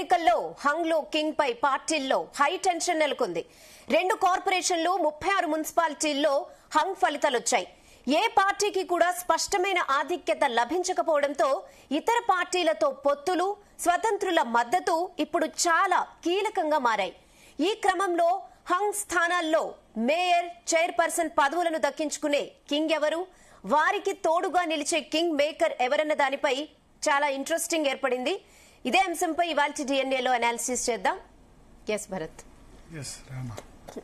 ఎన్నికల్లో హంగ్లో కింగ్ పై పార్టీల్లో high tension నెలకొంది. 2 కార్పొరేషన్లు 36 మున్సిపాలిటీల్లో హంగ్ ఫలితాలొచ్చాయి. ఏ పార్టీకి కూడా స్పష్టమైన ఆధిక్యత లభించకపోవడంతో ఇతర పార్టీలతో పొత్తులు, స్వతంత్రుల మద్దతు ఇప్పుడు చాలా కీలకంగా మారాయి. ఈ క్రమంలో హంగ్ స్థానాల్లో మేయర్, చైర్పర్సన్ పదవులను దక్కించుకునే కింగ్ ఎవరు, వారికి తోడుగా నిలిచే కింగ్ మేకర్ ఎవరన్న దానిపై చాలా ఇంట్రెస్టింగ్ ఏర్పడింది. ఇదే అంశంపై ఇవాల్టి డిఎన్ఏలో అనాలిసిస్ చేద్దాం. ఎస్ భరత్,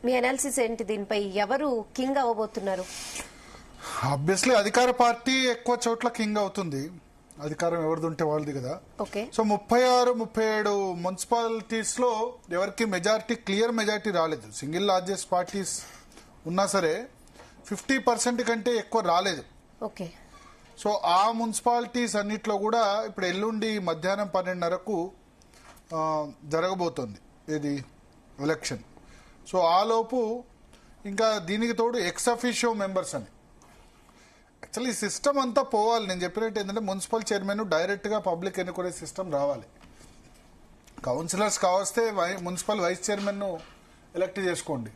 మీ అనాలిసిస్ ఏంటి? దీనిపై ఎవరు కింగ్ అవ్వబోతున్నారు? ఆబ్వియస్లీ అధికార పార్టీ ఎక్కువ చోట్ల కింగ్ అవుతుంది. అధికారం ఎవరిదుంటే వాళ్ళది కదా. ఓకే, సో 36, 37 మున్సిపాలిటీస్ లో ఎవరికి మెజారిటీ, క్లియర్ మెజారిటీ రాలేదు. సింగిల్ లార్జెస్ట్ పార్టీస్ ఉన్నా సరే 50% కంటే ఎక్కువ రాలేదు. ఓకే, సో ఆ మున్సిపాలిటీస్ అన్నిట్లో కూడా ఇప్పుడు ఎల్లుండి మధ్యాహ్నం 12:30కు జరగబోతోంది ఇది ఎలక్షన్. సో ఆ లోపు ఇంకా దీనికి తోడు ఎక్స్ అఫీషియో మెంబర్స్ అని యాక్చువల్లీ ఈ సిస్టమ్ అంతా పోవాలి. నేను చెప్పినట్టు ఏంటంటే మున్సిపల్ చైర్మన్ డైరెక్ట్గా పబ్లిక్ ఎన్నుకునే సిస్టమ్ రావాలి. కౌన్సిలర్స్ కావస్తే మున్సిపల్ వైస్ చైర్మన్ ను ఎలక్ట్ చేసుకోండి.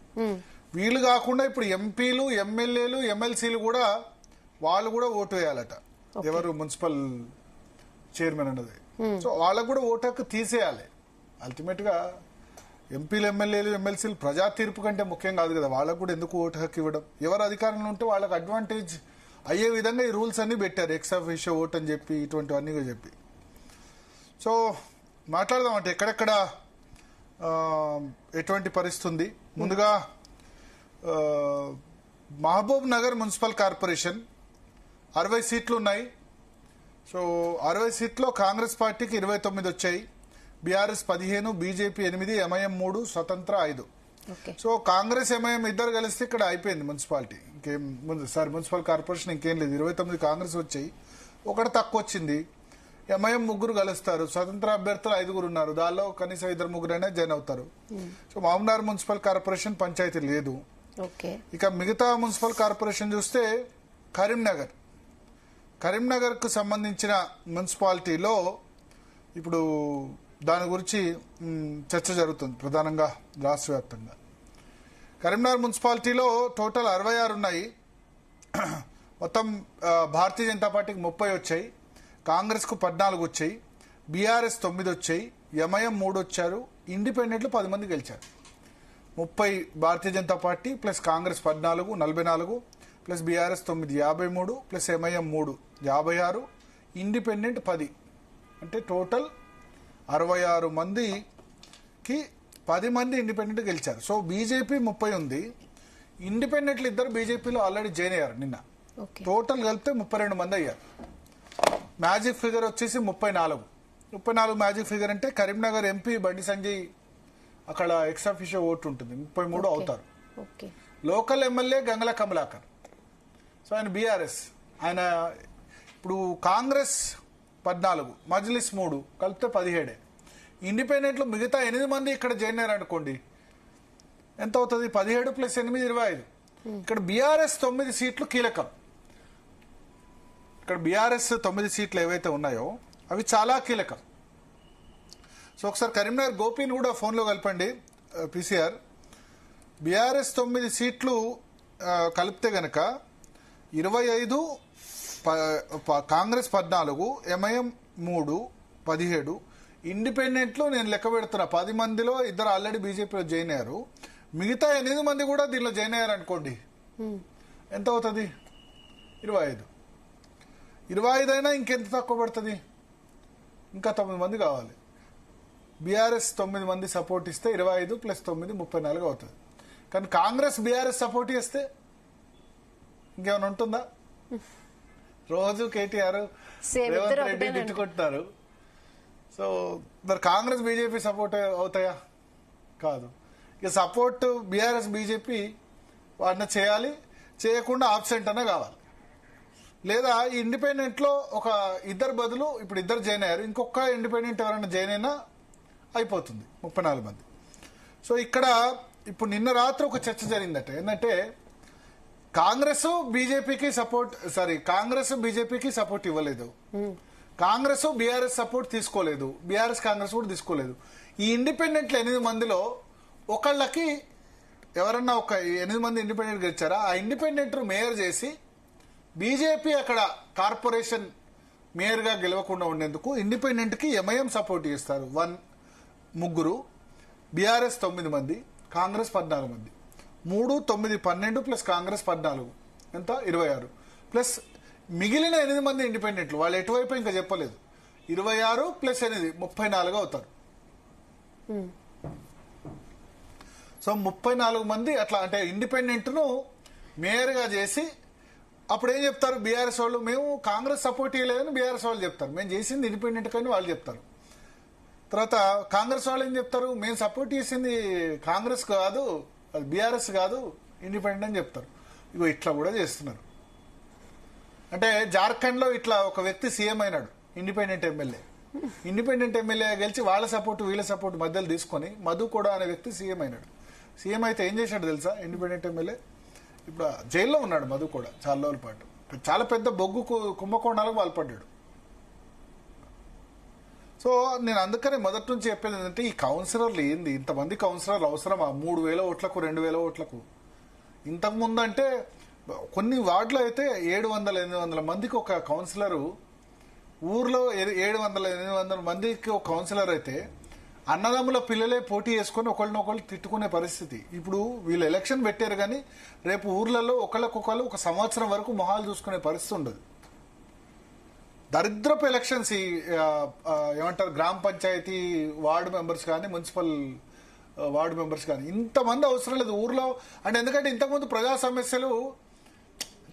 వీళ్ళు కాకుండా ఇప్పుడు ఎంపీలు, ఎమ్మెల్యేలు, ఎమ్మెల్సీలు కూడా వాళ్ళు కూడా ఓటు వేయాలట. ఎవరు మున్సిపల్ చైర్మన్ అన్నది. సో వాళ్ళకు కూడా ఓటు హక్కు తీసేయాలి. అల్టిమేట్ గా ఎంపీలు, ఎమ్మెల్యేలు, ఎమ్మెల్సీలు ప్రజా తీర్పు కంటే ముఖ్యం కాదు కదా. వాళ్ళకు కూడా ఎందుకు ఓటు హక్కు ఇవ్వడం? ఎవరు అధికారంలో ఉంటే వాళ్ళకి అడ్వాంటేజ్ అయ్యే విధంగా ఈ రూల్స్ అన్ని పెట్టారు. ఎక్స్ అఫీషియో ఓట్ అని చెప్పి ఇటువంటివన్నీ చెప్పి. సో మాట్లాడదాం అంటే ఎక్కడెక్కడ ఎటువంటి పరిస్థితి ఉంది. ముందుగా మహబూబ్ నగర్ మున్సిపల్ కార్పొరేషన్ 60 సీట్లు ఉన్నాయి. సో 60 సీట్లో కాంగ్రెస్ పార్టీకి 29 వచ్చాయి, బీఆర్ఎస్ 15, బీజేపీ 8, ఎంఐఎం 3, స్వతంత్ర 5. సో కాంగ్రెస్, ఎంఐఎం ఇద్దరు కలిస్తే ఇక్కడ అయిపోయింది మున్సిపాలిటీ. ఇంకేం మున్సిపల్ కార్పొరేషన్ ఇంకేం లేదు. 29 కాంగ్రెస్ వచ్చాయి, ఒకటి తక్కువ వచ్చింది. ఎంఐఎం 3 కలుస్తారు, స్వతంత్ర అభ్యర్థులు 5 ఉన్నారు. దానిలో కనీసం 2-3 అయినా జాయిన్ అవుతారు. సో మహబూబ్నగర్ మున్సిపల్ కార్పొరేషన్ పంచాయతీ లేదు. ఇక మిగతా మున్సిపల్ కార్పొరేషన్ చూస్తే కరీంనగర్ కు సంబంధించిన మున్సిపాలిటీలో ఇప్పుడు దాని గురించి చర్చ జరుగుతుంది ప్రధానంగా రాష్ట్ర వ్యాప్తంగా. కరీంనగర్ మున్సిపాలిటీలో టోటల్ 66 ఉన్నాయి. మొత్తం భారతీయ జనతా పార్టీకి 30 వచ్చాయి, కాంగ్రెస్ కు 14 వచ్చాయి, బీఆర్ఎస్ 9 వచ్చాయి, ఎంఐఎం 3 వచ్చారు, ఇండిపెండెంట్లు 10 మంది గెలిచారు. 30 Bharatiya Janata Party plus Congress 14, 44, plus BRS 9, 53, plus MIM 3, 56, independent 10. అంటే టోటల్ 66 మందికి 10 మంది ఇండిపెండెంట్ గెలిచారు. సో బీజేపీ 30 ఉంది. ఇండిపెండెంట్లు 2 బీజేపీలో ఆల్రెడీ జాయిన్ అయ్యారు నిన్న. టోటల్ కలిపితే 32 మంది అయ్యారు. మ్యాజిక్ ఫిగర్ వచ్చేసి 34 మ్యాజిక్ ఫిగర్. అంటే కరీంనగర్ ఎంపీ బండి సంజయ్ అక్కడ ఎక్స్ అఫీషియో ఓటు ఉంటుంది, 33 అవుతారు. లోకల్ ఎమ్మెల్యే గంగల కమలాకర్, సో ఆయన బీఆర్ఎస్. ఆయన ఇప్పుడు కాంగ్రెస్ 14, మజ్లిస్ 3 కలిపితే 17. ఇండిపెండెంట్లు మిగతా 8 మంది ఇక్కడ జాయిన్ అయ్యారు అనుకోండి, ఎంత అవుతుంది? 17 ప్లస్ 8, 25. ఇక్కడ బీఆర్ఎస్ 9 సీట్లు కీలకం. ఇక్కడ బీఆర్ఎస్ 9 సీట్లు ఏవైతే ఉన్నాయో అవి చాలా కీలకం. సో ఒకసారి కరీంనగర్ గోపిని కూడా ఫోన్లో కలపండి. పీసీఆర్ బీఆర్ఎస్ 9 సీట్లు కలిపితే గనక 25, కాంగ్రెస్ 14, ఎంఐఎం 3, 17, ఇండిపెండెంట్లు నేను లెక్క పెడుతున్నా 10 మందిలో 2 ఆల్రెడీ బీజేపీలో జాయిన్ అయ్యారు. మిగతా 8 మంది కూడా దీనిలో జాయిన్ అయ్యారు అనుకోండి, ఎంత అవుతుంది? 25 అయినా ఇంకెంత తక్కువ పడుతుంది? ఇంకా 9 మంది కావాలి. బీఆర్ఎస్ 9 మంది సపోర్ట్ ఇస్తే 25 ప్లస్ 9 34 అవుతుంది. కానీ కాంగ్రెస్ బీఆర్ఎస్ సపోర్ట్ చేస్తే ఇంకేమైనా ఉంటుందా? రోజు కేటీఆర్, రేవంత్ రెడ్డి తిట్టుకుంటున్నారు. సో మరి కాంగ్రెస్ బీజేపీ సపోర్ట్ అవుతాయా? కాదు. ఇక సపోర్ట్ బీఆర్ఎస్ బీజేపీ వాడిని చేయాలి, చేయకుండా ఆబ్సెంట్ అనే కావాలి. లేదా ఇండిపెండెంట్ లో ఒక 2 బదులు ఇప్పుడు 2 జాయిన్ అయ్యారు, ఇంకొక ఇండిపెండెంట్ ఎవరైనా జాయిన్ అయినా అయిపోతుంది 34 మంది. సో ఇక్కడ ఇప్పుడు నిన్న రాత్రి ఒక చర్చ జరిగిందట. ఏంటంటే కాంగ్రెస్ బీజేపీకి సపోర్ట్ ఇవ్వలేదు, కాంగ్రెస్ బీఆర్ఎస్ సపోర్ట్ తీసుకోలేదు, బీఆర్ఎస్ కాంగ్రెస్ కూడా తీసుకోలేదు. ఈ ఇండిపెండెంట్లు 8 మందిలో ఒకళ్ళకి ఎవరన్నా ఒక 8 మంది ఇండిపెండెంట్ గెలిచారా, ఆ ఇండిపెండెంట్ మేయర్ చేసి బీజేపీ అక్కడ కార్పొరేషన్ మేయర్గా గెలవకుండా ఉండేందుకు ఇండిపెండెంట్కి ఎంఐఎం సపోర్ట్ చేస్తారు. 3, బీఆర్ఎస్ 9 మంది, కాంగ్రెస్ 14 మంది. 3, 9, 12 ప్లస్ కాంగ్రెస్ 14 ఎంత 26 ప్లస్ మిగిలిన 8 మంది ఇండిపెండెంట్లు. వాళ్ళు ఎటువైపు ఇంకా చెప్పలేదు. 26 ప్లస్ 8 34 అవుతారు. సో 34 మంది అట్లా అంటే ఇండిపెండెంట్ను మేయర్గా చేసి అప్పుడు ఏం చెప్తారు బీఆర్ఎస్ వాళ్ళు, మేము కాంగ్రెస్ సపోర్ట్ ఇవ్వలేదని బీఆర్ఎస్ వాళ్ళు చెప్తారు, మేము చేసింది ఇండిపెండెంట్ కానీ వాళ్ళు చెప్తారు. తర్వాత కాంగ్రెస్ వాళ్ళు ఏం చెప్తారు, మేము సపోర్ట్ చేసింది కాంగ్రెస్ కాదు, అది బీఆర్ఎస్ కాదు, ఇండిపెండెంట్ అని చెప్తారు. ఇగో ఇట్లా కూడా చేస్తున్నారు. అంటే జార్ఖండ్లో ఇట్లా ఒక వ్యక్తి సీఎం అయినాడు, ఇండిపెండెంట్ ఎమ్మెల్యే గెలిచి వాళ్ళ సపోర్ట్ వీళ్ళ సపోర్ట్ మధ్యలో తీసుకొని మధు కూడా అనే వ్యక్తి సీఎం అయినాడు. సీఎం అయితే ఏం చేశాడు తెలుసా, ఇండిపెండెంట్ ఎమ్మెల్యే ఇప్పుడు జైల్లో ఉన్నాడు. మధు కూడా చాలా రోజుల పాటు చాలా పెద్ద బొగ్గు కుంభకోణాలకు పాల్పడ్డాడు. సో నేను అందుకనే మొదటి నుంచి చెప్పేది ఏంటంటే, ఈ కౌన్సిలర్లు ఏంది, ఇంతమంది కౌన్సిలర్లు అవసరమా? 3,000 ఓట్లకు 2,000 ఓట్లకు. ఇంతకుముందు అంటే కొన్ని వార్డులో అయితే 700-800 మందికి ఒక కౌన్సిలరు, ఊర్లో 700-800 మందికి ఒక కౌన్సిలర్ అయితే అన్నదమ్ముల పిల్లలే పోటీ చేసుకుని ఒకళ్ళనొకళ్ళు తిట్టుకునే పరిస్థితి. ఇప్పుడు వీళ్ళు ఎలక్షన్ పెట్టారు కానీ రేపు ఊర్లలో ఒకళ్ళకొకళ్ళు ఒక సంవత్సరం వరకు మొహాలు చూసుకునే పరిస్థితి ఉండదు. దరిద్రపు ఎలక్షన్స్ ఏమంటారు, గ్రామ పంచాయతీ వార్డు మెంబర్స్ కానీ మున్సిపల్ వార్డు మెంబర్స్ కానీ ఇంతమంది అవసరం లేదు ఊర్లో. అంటే ఎందుకంటే ఇంతకుముందు ప్రజా సమస్యలు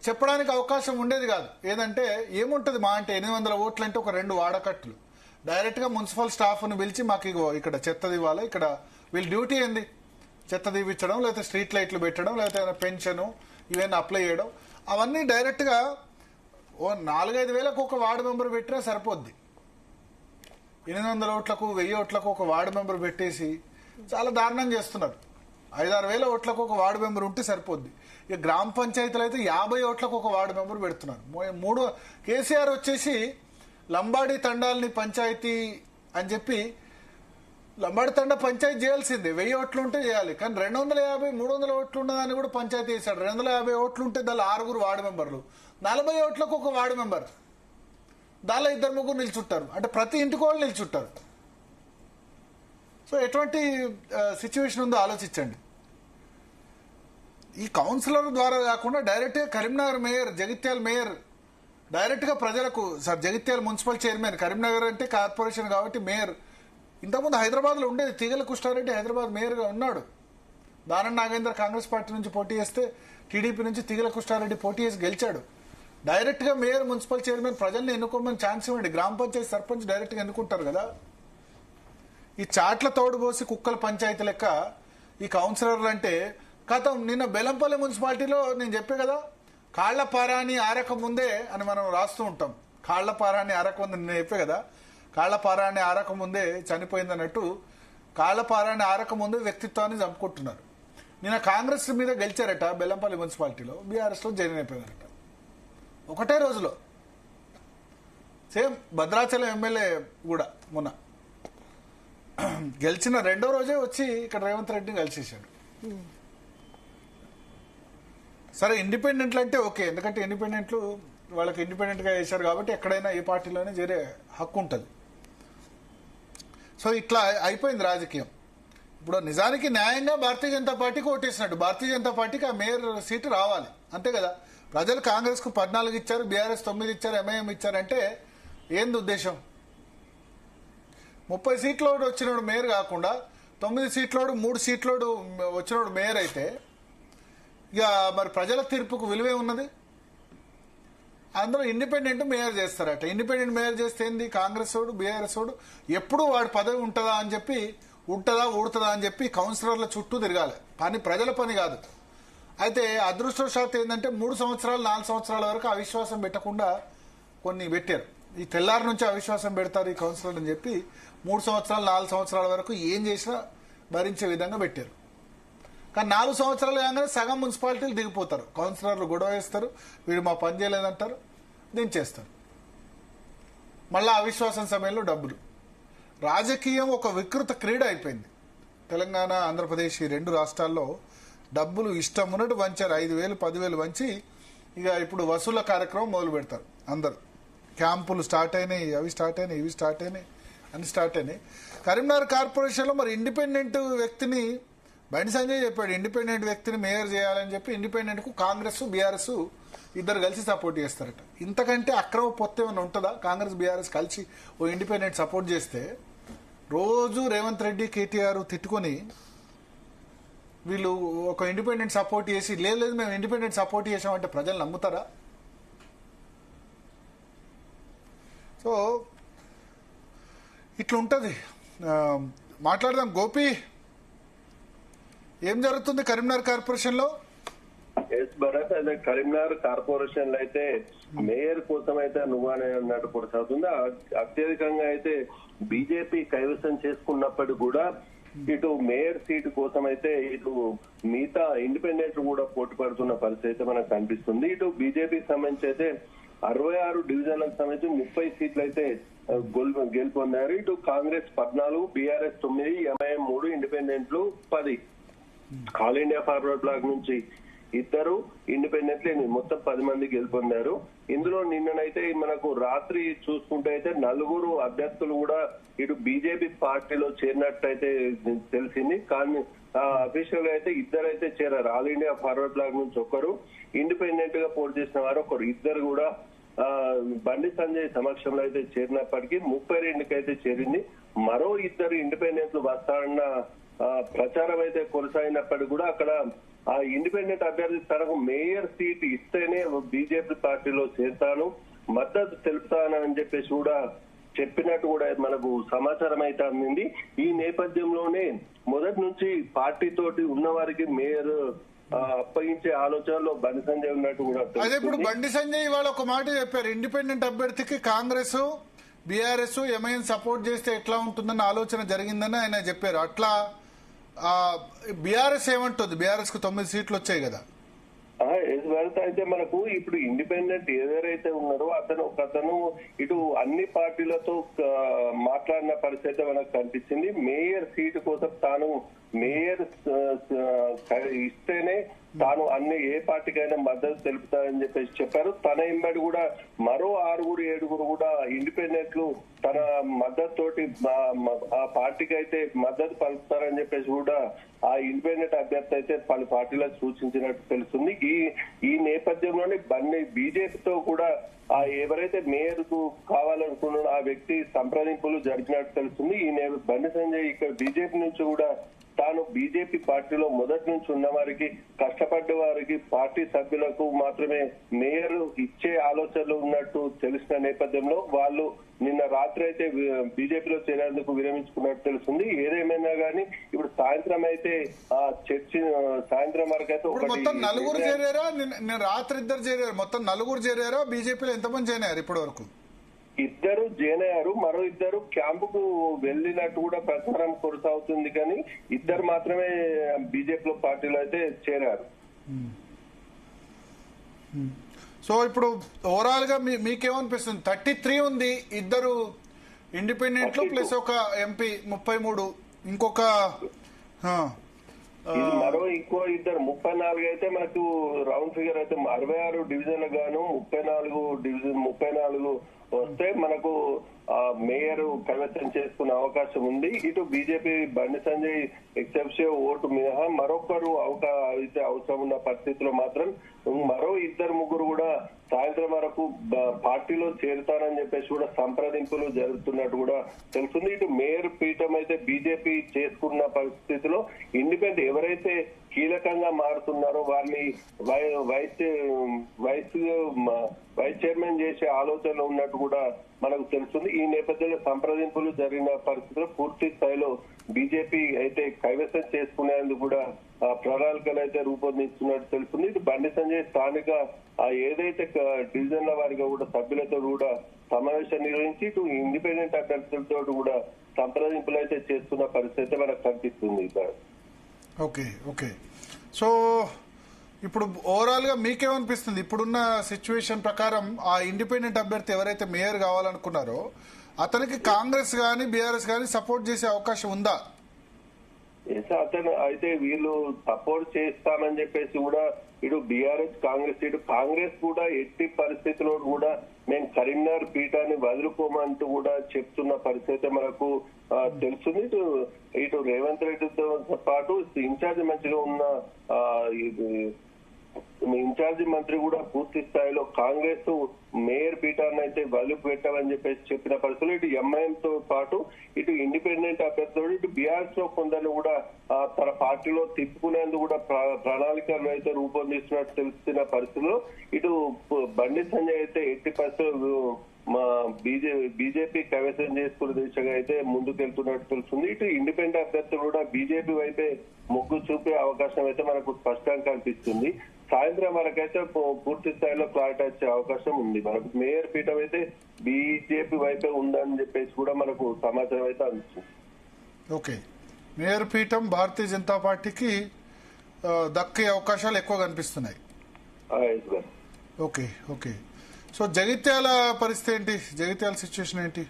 చెప్పడానికి అవకాశం ఉండేది కాదు. ఏదంటే ఏముంటుంది మా అంటే 800 ఓట్లు అంటే ఒక 2 వాడకట్లు డైరెక్ట్గా మున్సిపల్ స్టాఫ్ను పిలిచి మాకు ఇక్కడ చెత్త ఇవ్వాలి, ఇక్కడ వీళ్ళ డ్యూటీ ఏంది చెత్త తీపించడం, లేకపోతే స్ట్రీట్ లైట్లు పెట్టడం, లేకపోతే పెన్షన్ ఇవన్నీ అప్లై చేయడం, అవన్నీ డైరెక్ట్గా 4-5 వేలకు ఒక వార్డు మెంబర్ పెట్టినా సరిపోద్ది. 800 ఓట్లకు 1000 ఓట్లకు ఒక వార్డు మెంబర్ పెట్టేసి చాలా దారుణం చేస్తున్నారు. 5-6 వేల ఓట్లకు ఒక వార్డు మెంబర్ ఉంటే సరిపోద్ది. ఇక గ్రామ పంచాయతీలు అయితే 50 ఓట్లకు ఒక వార్డు మెంబర్ పెడుతున్నారు. కేసీఆర్ వచ్చేసి లంబాడి తండాలని పంచాయతీ అని చెప్పి లంబాడి తండ పంచాయతీ చేయాల్సిందే, 1000 ఓట్లు ఉంటే చేయాలి. కానీ 250-300 ఓట్లు ఉన్నదాన్ని కూడా పంచాయతీ చేశాడు. 250 ఓట్లు ఉంటే దానిలో 6 వార్డు మెంబర్లు, 40 ఓట్లకు ఒక వార్డు మెంబర్, దానిలో 2-3 నిల్చుంటారు. అంటే ప్రతి ఇంటికి వాళ్ళు నిల్చుంటారు. సో ఎటువంటి సిచ్యువేషన్ ఉందో ఆలోచించండి. ఈ కౌన్సిలర్ ద్వారా కాకుండా డైరెక్ట్గా కరీంనగర్ మేయర్, జగిత్యాల మేయర్ డైరెక్ట్గా ప్రజలకు sir Jagtial municipal chairman, Karimnagar అంటే కార్పొరేషన్ కాబట్టి మేయర్. ఇంతకుముందు హైదరాబాద్లో ఉండేది తీగల కృష్ణారెడ్డి, హైదరాబాద్ మేయర్గా ఉన్నాడు. దానం నాగేందర్ కాంగ్రెస్ పార్టీ నుంచి పోటీ చేస్తే టీడీపీ నుంచి తీగల కృష్ణారెడ్డి పోటీ చేసి గెలిచాడు. డైరెక్ట్గా మేయర్, మున్సిపల్ చైర్మన్ ప్రజల్ని ఎన్నుకోమని ఛాన్స్ ఇవ్వండి. గ్రామ పంచాయతీ సర్పంచ్ డైరెక్ట్గా ఎన్నుకుంటారు కదా. ఈ చాట్ల తోడుబోసి కుక్కల పంచాయతీ లెక్క ఈ కౌన్సిలర్లు అంటే కథం. నిన్న బెల్లంపల్లి మున్సిపాలిటీలో నేను చెప్పే కదా, కాళ్ల పారాని ఆరక ముందే అని మనం రాస్తూ ఉంటాం. కాళ్ల పారాని ఆరక ముందే నేను చెప్పే కదా, కాళ్ల పారాని ఆరక ముందే చనిపోయింది అన్నట్టు కాళ్ల పారాని ఆరక ముందే వ్యక్తిత్వాన్ని చంపుకుంటున్నారు. నిన్న కాంగ్రెస్ మీద గెలిచారట బెల్లంపల్లి మున్సిపాలిటీలో, బీఆర్ఎస్లో జాయిన్ అయిపోయారట ఒకటే రోజులో. సేమ్ భద్రాచలం ఎమ్మెల్యే కూడా మొన్న గెలిచిన 2వ రోజే వచ్చి ఇక్కడ రేవంత్ రెడ్డిని కలిసేసాడు. సరే ఇండిపెండెంట్లు అంటే ఓకే, ఎందుకంటే ఇండిపెండెంట్లు వాళ్ళకి ఇండిపెండెంట్గా చేశారు కాబట్టి ఎక్కడైనా ఏ పార్టీలోనే చేరే హక్కు ఉంటుంది. సో ఇట్లా అయిపోయింది రాజకీయం. ఇప్పుడు నిజానికి న్యాయంగా భారతీయ జనతా పార్టీకి ఓటేసినట్టు, భారతీయ జనతా పార్టీకి ఆ మేయర్ సీటు రావాలి అంతే కదా. ప్రజలు కాంగ్రెస్కు 14 ఇచ్చారు, బీఆర్ఎస్ 9 ఇచ్చారు, ఎంఐఎం ఇచ్చారంటే ఏంది ఉద్దేశం? 30 సీట్లోడు వచ్చినోడు మేయర్ కాకుండా 9 సీట్లోడు 3 సీట్లోడు వచ్చినోడు మేయర్ అయితే ఇక మరి ప్రజల తీర్పుకు విలువే ఉన్నది. అందరూ ఇండిపెండెంట్ మేయర్ చేస్తారట. ఇండిపెండెంట్ మేయర్ చేస్తే ఏంది, కాంగ్రెస్ వాడు బీఆర్ఎస్ వాడు ఎప్పుడు వాడి పదవి ఉంటుందా అని చెప్పి ఊడుతుందా అని చెప్పి కౌన్సిలర్ల చుట్టూ తిరగాలి. ప్రజల పని కాదు. అయితే అదృష్టవశాత్తు ఏంటంటే 3 సంవత్సరాలు 4 సంవత్సరాల వరకు అవిశ్వాసం పెట్టకుండా కొన్ని పెట్టారు. ఈ తెల్లారి నుంచి అవిశ్వాసం పెడతారు ఈ కౌన్సిలర్ అని చెప్పి 3 సంవత్సరాలు 4 సంవత్సరాల వరకు ఏం చేసినా భరించే విధంగా పెట్టారు. కానీ 4 సంవత్సరాలు కాగానే సగం మున్సిపాలిటీలు దిగిపోతారు. కౌన్సిలర్లు గొడవ వేస్తారు, వీడు మా పని చేయలేదంటారు, దించేస్తారు. మళ్ళా అవిశ్వాసం సమయంలో డబ్బులు. రాజకీయం ఒక వికృత క్రీడ అయిపోయింది. తెలంగాణ, ఆంధ్రప్రదేశ్ ఈ రెండు రాష్ట్రాల్లో డబ్బులు ఇష్టం ఉన్నట్టు వంచారు. 5,000, 10,000 వంచి ఇక ఇప్పుడు వసూళ్ల కార్యక్రమం మొదలు పెడతారు అందరు. క్యాంపులు స్టార్ట్ అయినాయి, అవి స్టార్ట్ అయినాయి, ఇవి స్టార్ట్ అయినాయి, అన్ని స్టార్ట్ అయినాయి. కరీంనగర్ కార్పొరేషన్లో మరి ఇండిపెండెంట్ వ్యక్తిని బండి సంజయ్ చెప్పాడు, ఇండిపెండెంట్ వ్యక్తిని మేయర్ చేయాలని చెప్పి. ఇండిపెండెంట్ కు కాంగ్రెస్, బీఆర్ఎస్ ఇద్దరు కలిసి సపోర్ట్ చేస్తారట. ఇంతకంటే అక్రమ పొత్తు ఏమైనా ఉంటుందా? కాంగ్రెస్, బీఆర్ఎస్ కలిసి ఓ ఇండిపెండెంట్ సపోర్ట్ చేస్తే రోజు రేవంత్ రెడ్డి, కేటీఆర్ తిట్టుకొని వీళ్ళు ఒక ఇండిపెండెంట్ సపోర్ట్ చేసి లేదు మేము ఇండిపెండెంట్ సపోర్ట్ చేసామంటే ప్రజలు నమ్ముతారా? సో ఇట్లుంటది. మాట్లాడదాం. గోపి, ఏం జరుగుతుంది కరీంనగర్ కార్పొరేషన్ లో? ఎస్ భరత్, అదే కరీంనగర్ కార్పొరేషన్ లో అయితే మేయర్ కోసం అయితే నువ్వనే అన్నట్టు కొనసాగుతుంది. అత్యధికంగా అయితే బీజేపీ కైవసం చేసుకున్నప్పటికీ కూడా ఇటు మేయర్ సీటు కోసం అయితే ఇటు మిగతా ఇండిపెండెంట్ కూడా పోటీ పడుతున్న పరిస్థితి అయితే మనకు కనిపిస్తుంది. ఇటు బీజేపీకి సంబంధించి అయితే 66 డివిజన్లకు సంబంధించి 30 సీట్లు అయితే గెలుపొందారు. ఇటు కాంగ్రెస్ 14, బీఆర్ఎస్ 9, ఎంఐఎం 3, ఇండిపెండెంట్లు 10. ఆల్ ఇండియా ఫార్వర్డ్ బ్లాక్ నుంచి 2 ఇండిపెండెంట్లే మొత్తం 10 మంది గెలుపొందారు. ఇందులో నిన్ననైతే మనకు రాత్రి చూసుకుంటే అయితే 4 అభ్యర్థులు కూడా ఇటు బీజేపీ పార్టీలో చేరినట్టయితే తెలిసింది. కానీ అఫీషియల్ గా అయితే 2 అయితే చేరారు. ఆల్ ఇండియా ఫార్వర్డ్ బ్లాక్ నుంచి 1, ఇండిపెండెంట్ గా పోటీ చేసిన వారు 1, 2 కూడా బండి సంజయ్ సమక్షంలో అయితే చేరినప్పటికీ 32కి అయితే చేరింది. మరో 2 ఇండిపెండెంట్లు వస్తారన్న ప్రచారం అయితే కొనసాగినప్పటికీ కూడా అక్కడ ఆ ఇండిపెండెంట్ అభ్యర్థి తనకు మేయర్ సీట్ ఇస్తేనే బీజేపీ పార్టీలో చేస్తాను, మద్దతు తెలుపుతానని చెప్పేసి కూడా చెప్పినట్టు కూడా మనకు సమాచారం అయితే అందింది. ఈ నేపథ్యంలోనే మొదటి నుంచి పార్టీ తోటి ఉన్న వారికి మేయర్ అప్పగించే ఆలోచనలో బండి సంజయ్ ఉన్నట్టు కూడా. అదే ఇప్పుడు బండి సంజయ్ ఇవాళ ఒక మాట చెప్పారు, ఇండిపెండెంట్ అభ్యర్థికి కాంగ్రెస్, బీఆర్ఎస్, ఎంఐఎం సపోర్ట్ చేస్తే ఎట్లా ఉంటుందన్న ఆలోచన జరిగిందని ఆయన చెప్పారు. అట్లా బీఆర్ఎస్ ఏమంటుంది? బీఆర్ఎస్ కు 9 సీట్లు వచ్చాయి కదా. అయితే మనకు ఇప్పుడు ఇండిపెండెంట్ ఎవరైతే ఉన్నారో అతను ఇటు అన్ని పార్టీలతో మాట్లాడిన పరిస్థితి మనకు కనిపించింది. మేయర్ సీటు కోసం తాను మేయర్ ఇస్తేనే తాను అన్ని ఏ పార్టీకైనా మద్దతు తెలుపుతారని చెప్పేసి చెప్పారు. తన ఎంబడి కూడా మరో 6, 7 కూడా ఇండిపెండెంట్లు తన మద్దతు తోటి ఆ పార్టీకి అయితే మద్దతు పలుకుతారని చెప్పేసి కూడా ఆ ఇండిపెండెంట్ అభ్యర్థి అయితే పలు పార్టీలకు సూచించినట్టు తెలుస్తుంది. ఈ నేపథ్యంలోనే బీజేపీతో కూడా ఆ ఎవరైతే మేయర్ కు కావాలనుకున్నాడో ఆ వ్యక్తి సంప్రదింపులు జరిపినట్టు తెలుస్తుంది. బండి సంజయ్ ఇక్కడ బీజేపీ నుంచి కూడా తాను బీజేపీ పార్టీలో మొదటి నుంచి ఉన్న వారికి, కష్టపడ్డ వారికి, పార్టీ సభ్యులకు మాత్రమే మేయర్ ఇచ్చే ఆలోచనలు ఉన్నట్టు తెలిసిన నేపథ్యంలో వాళ్ళు నిన్న రాత్రి అయితే బీజేపీలో చేరేందుకు విరమించుకున్నట్టు తెలుస్తుంది. ఏదేమైనా గానీ ఇప్పుడు సాయంత్రం అయితే ఆ చర్చి సాయంత్రం వరకు అయితే మొత్తం 4 చేరారా? నిన్న రాత్రి 2 చేరారు. మొత్తం 4 చేరారా? బీజేపీలో ఎంతమంది చేరారు ఇప్పటి వరకు? 2 జాయిన్ అయ్యారు. మరో 2 క్యాంపుకు వెళ్ళినట్టు కూడా ప్రచారం కొనసాగుతుంది. కానీ 2 మాత్రమే బీజేపీలో పార్టీలో అయితే చేరారు. సో ఇప్పుడు ఓవరాల్ గా మీకేమనిపిస్తుంది? 33 ఉంది, 2 ఇండిపెండెంట్లు ప్లస్ ఒక ఎంపీ 33, ఇంకొక మరో ఇంకో 2 34 అయితే మనకు రౌండ్ ఫిగర్ అయితే 66 డివిజన్లు గాను 34 వస్తే మనకు మేయర్ కైవసం చేసుకునే అవకాశం ఉంది. ఇటు BJP Bandi Sanjay exception vote మినహా మరొకరు అయితే అవసరం ఉన్న పరిస్థితిలో మాత్రం మరో 2-3 కూడా సాయంత్రం వరకు పార్టీలో చేరుతారని చెప్పేసి కూడా సంప్రదింపులు జరుగుతున్నట్టు కూడా తెలుస్తుంది. ఇటు మేయర్ పీఠం అయితే బీజేపీ చేసుకున్న పరిస్థితిలో ఇండిపెండెంట్ ఎవరైతే కీలకంగా మారుతున్నారో వారిని వైస్ చైర్మన్ చేసే ఆలోచనలు ఉన్నట్టు కూడా మనకు తెలుస్తుంది. ఈ నేపథ్యంలో సంప్రదింపులు జరిగిన పరిస్థితిలో పూర్తి స్థాయిలో బీజేపీ అయితే కైవసం చేసుకునేందుకు కూడా ప్రణాళికలు అయితే రూపొందిస్తున్నట్టు తెలుస్తుంది. ఇటు బండి సంజయ్ స్థానిక ఏదైతే డివిజన్ల వారిగా కూడా సభ్యులతో కూడా సమావేశం నిర్వహించి ఇటు ఇండిపెండెంట్ అభ్యర్థులతో కూడా సంప్రదింపులు అయితే చేస్తున్న పరిస్థితి మనకు కనిపిస్తుంది. ఓకే. సో ఇప్పుడు ఓవరాల్ గా మీకేమనిపిస్తుంది? ఇప్పుడున్న సిచ్యువేషన్ ప్రకారం ఆ ఇండిపెండెంట్ అభ్యర్థి ఎవరైతే మేయర్ కావాలనుకున్నారో అతనికి కాంగ్రెస్ గానీ బీఆర్ఎస్ గానీ సపోర్ట్ చేసే అవకాశం ఉందా? అతను అయితే వీళ్ళు సపోర్ట్ చేస్తామని చెప్పేసి కూడా ఇటు బీఆర్ఎస్ కాంగ్రెస్ కూడా ఎట్టి పరిస్థితుల్లో కూడా మేము కరీంనగర్ పీఠాన్ని వదులుకోమంటూ కూడా చెప్తున్న పరిస్థితి మనకు తెలుస్తుంది. ఇటు రేవంత్ రెడ్డితో పాటు ఇన్ఛార్జ్ మంత్రిగా ఉన్న ఇన్ఛార్జి మంత్రి కూడా పూర్తి స్థాయిలో కాంగ్రెస్ మేయర్ పీఠాన్ని అయితే వదిలిపు పెట్టామని చెప్పేసి చెప్పిన పరిస్థితులు ఇటు ఎంఐఎం తో పాటు ఇటు ఇండిపెండెంట్ అభ్యర్థులు ఇటు బీఆర్ఎస్ లో కొందరు కూడా తన పార్టీలో తిప్పుకునేందుకు కూడా ప్రణాళికలు అయితే రూపొందిస్తున్నట్టు తెలుస్తున్న పరిస్థితుల్లో ఇటు బండి సంజయ్ అయితే ఎట్టి పరిస్థితులు మా బీజేపీ కైవసం చేసుకునే దిశగా అయితే ముందుకెళ్తున్నట్టు తెలుస్తుంది. ఇటు ఇండిపెండెంట్ అభ్యర్థులు కూడా బీజేపీ వైపే మొగ్గు చూపే అవకాశం అయితే మనకు స్పష్టంగా కనిపిస్తుంది. సాయంత్రం వరకైతే పూర్తి స్థాయిలో క్లారిటీ వచ్చే అవకాశం ఉంది. మనకు మేయర్ పీఠం అయితే బీజేపీ వైపే ఉందని చెప్పేసి కూడా మనకు సమాచారం అయితే అందుతుంది. ఓకే, మేయర్ పీఠం భారతీయ జనతా పార్టీకి దక్కే అవకాశాలు ఎక్కువ కనిపిస్తున్నాయి. Okay okay. సో జగిత్యాల పరిస్థితి ఏంటి? జగిత్యాల సిచ్యువేషన్ ఏంటి?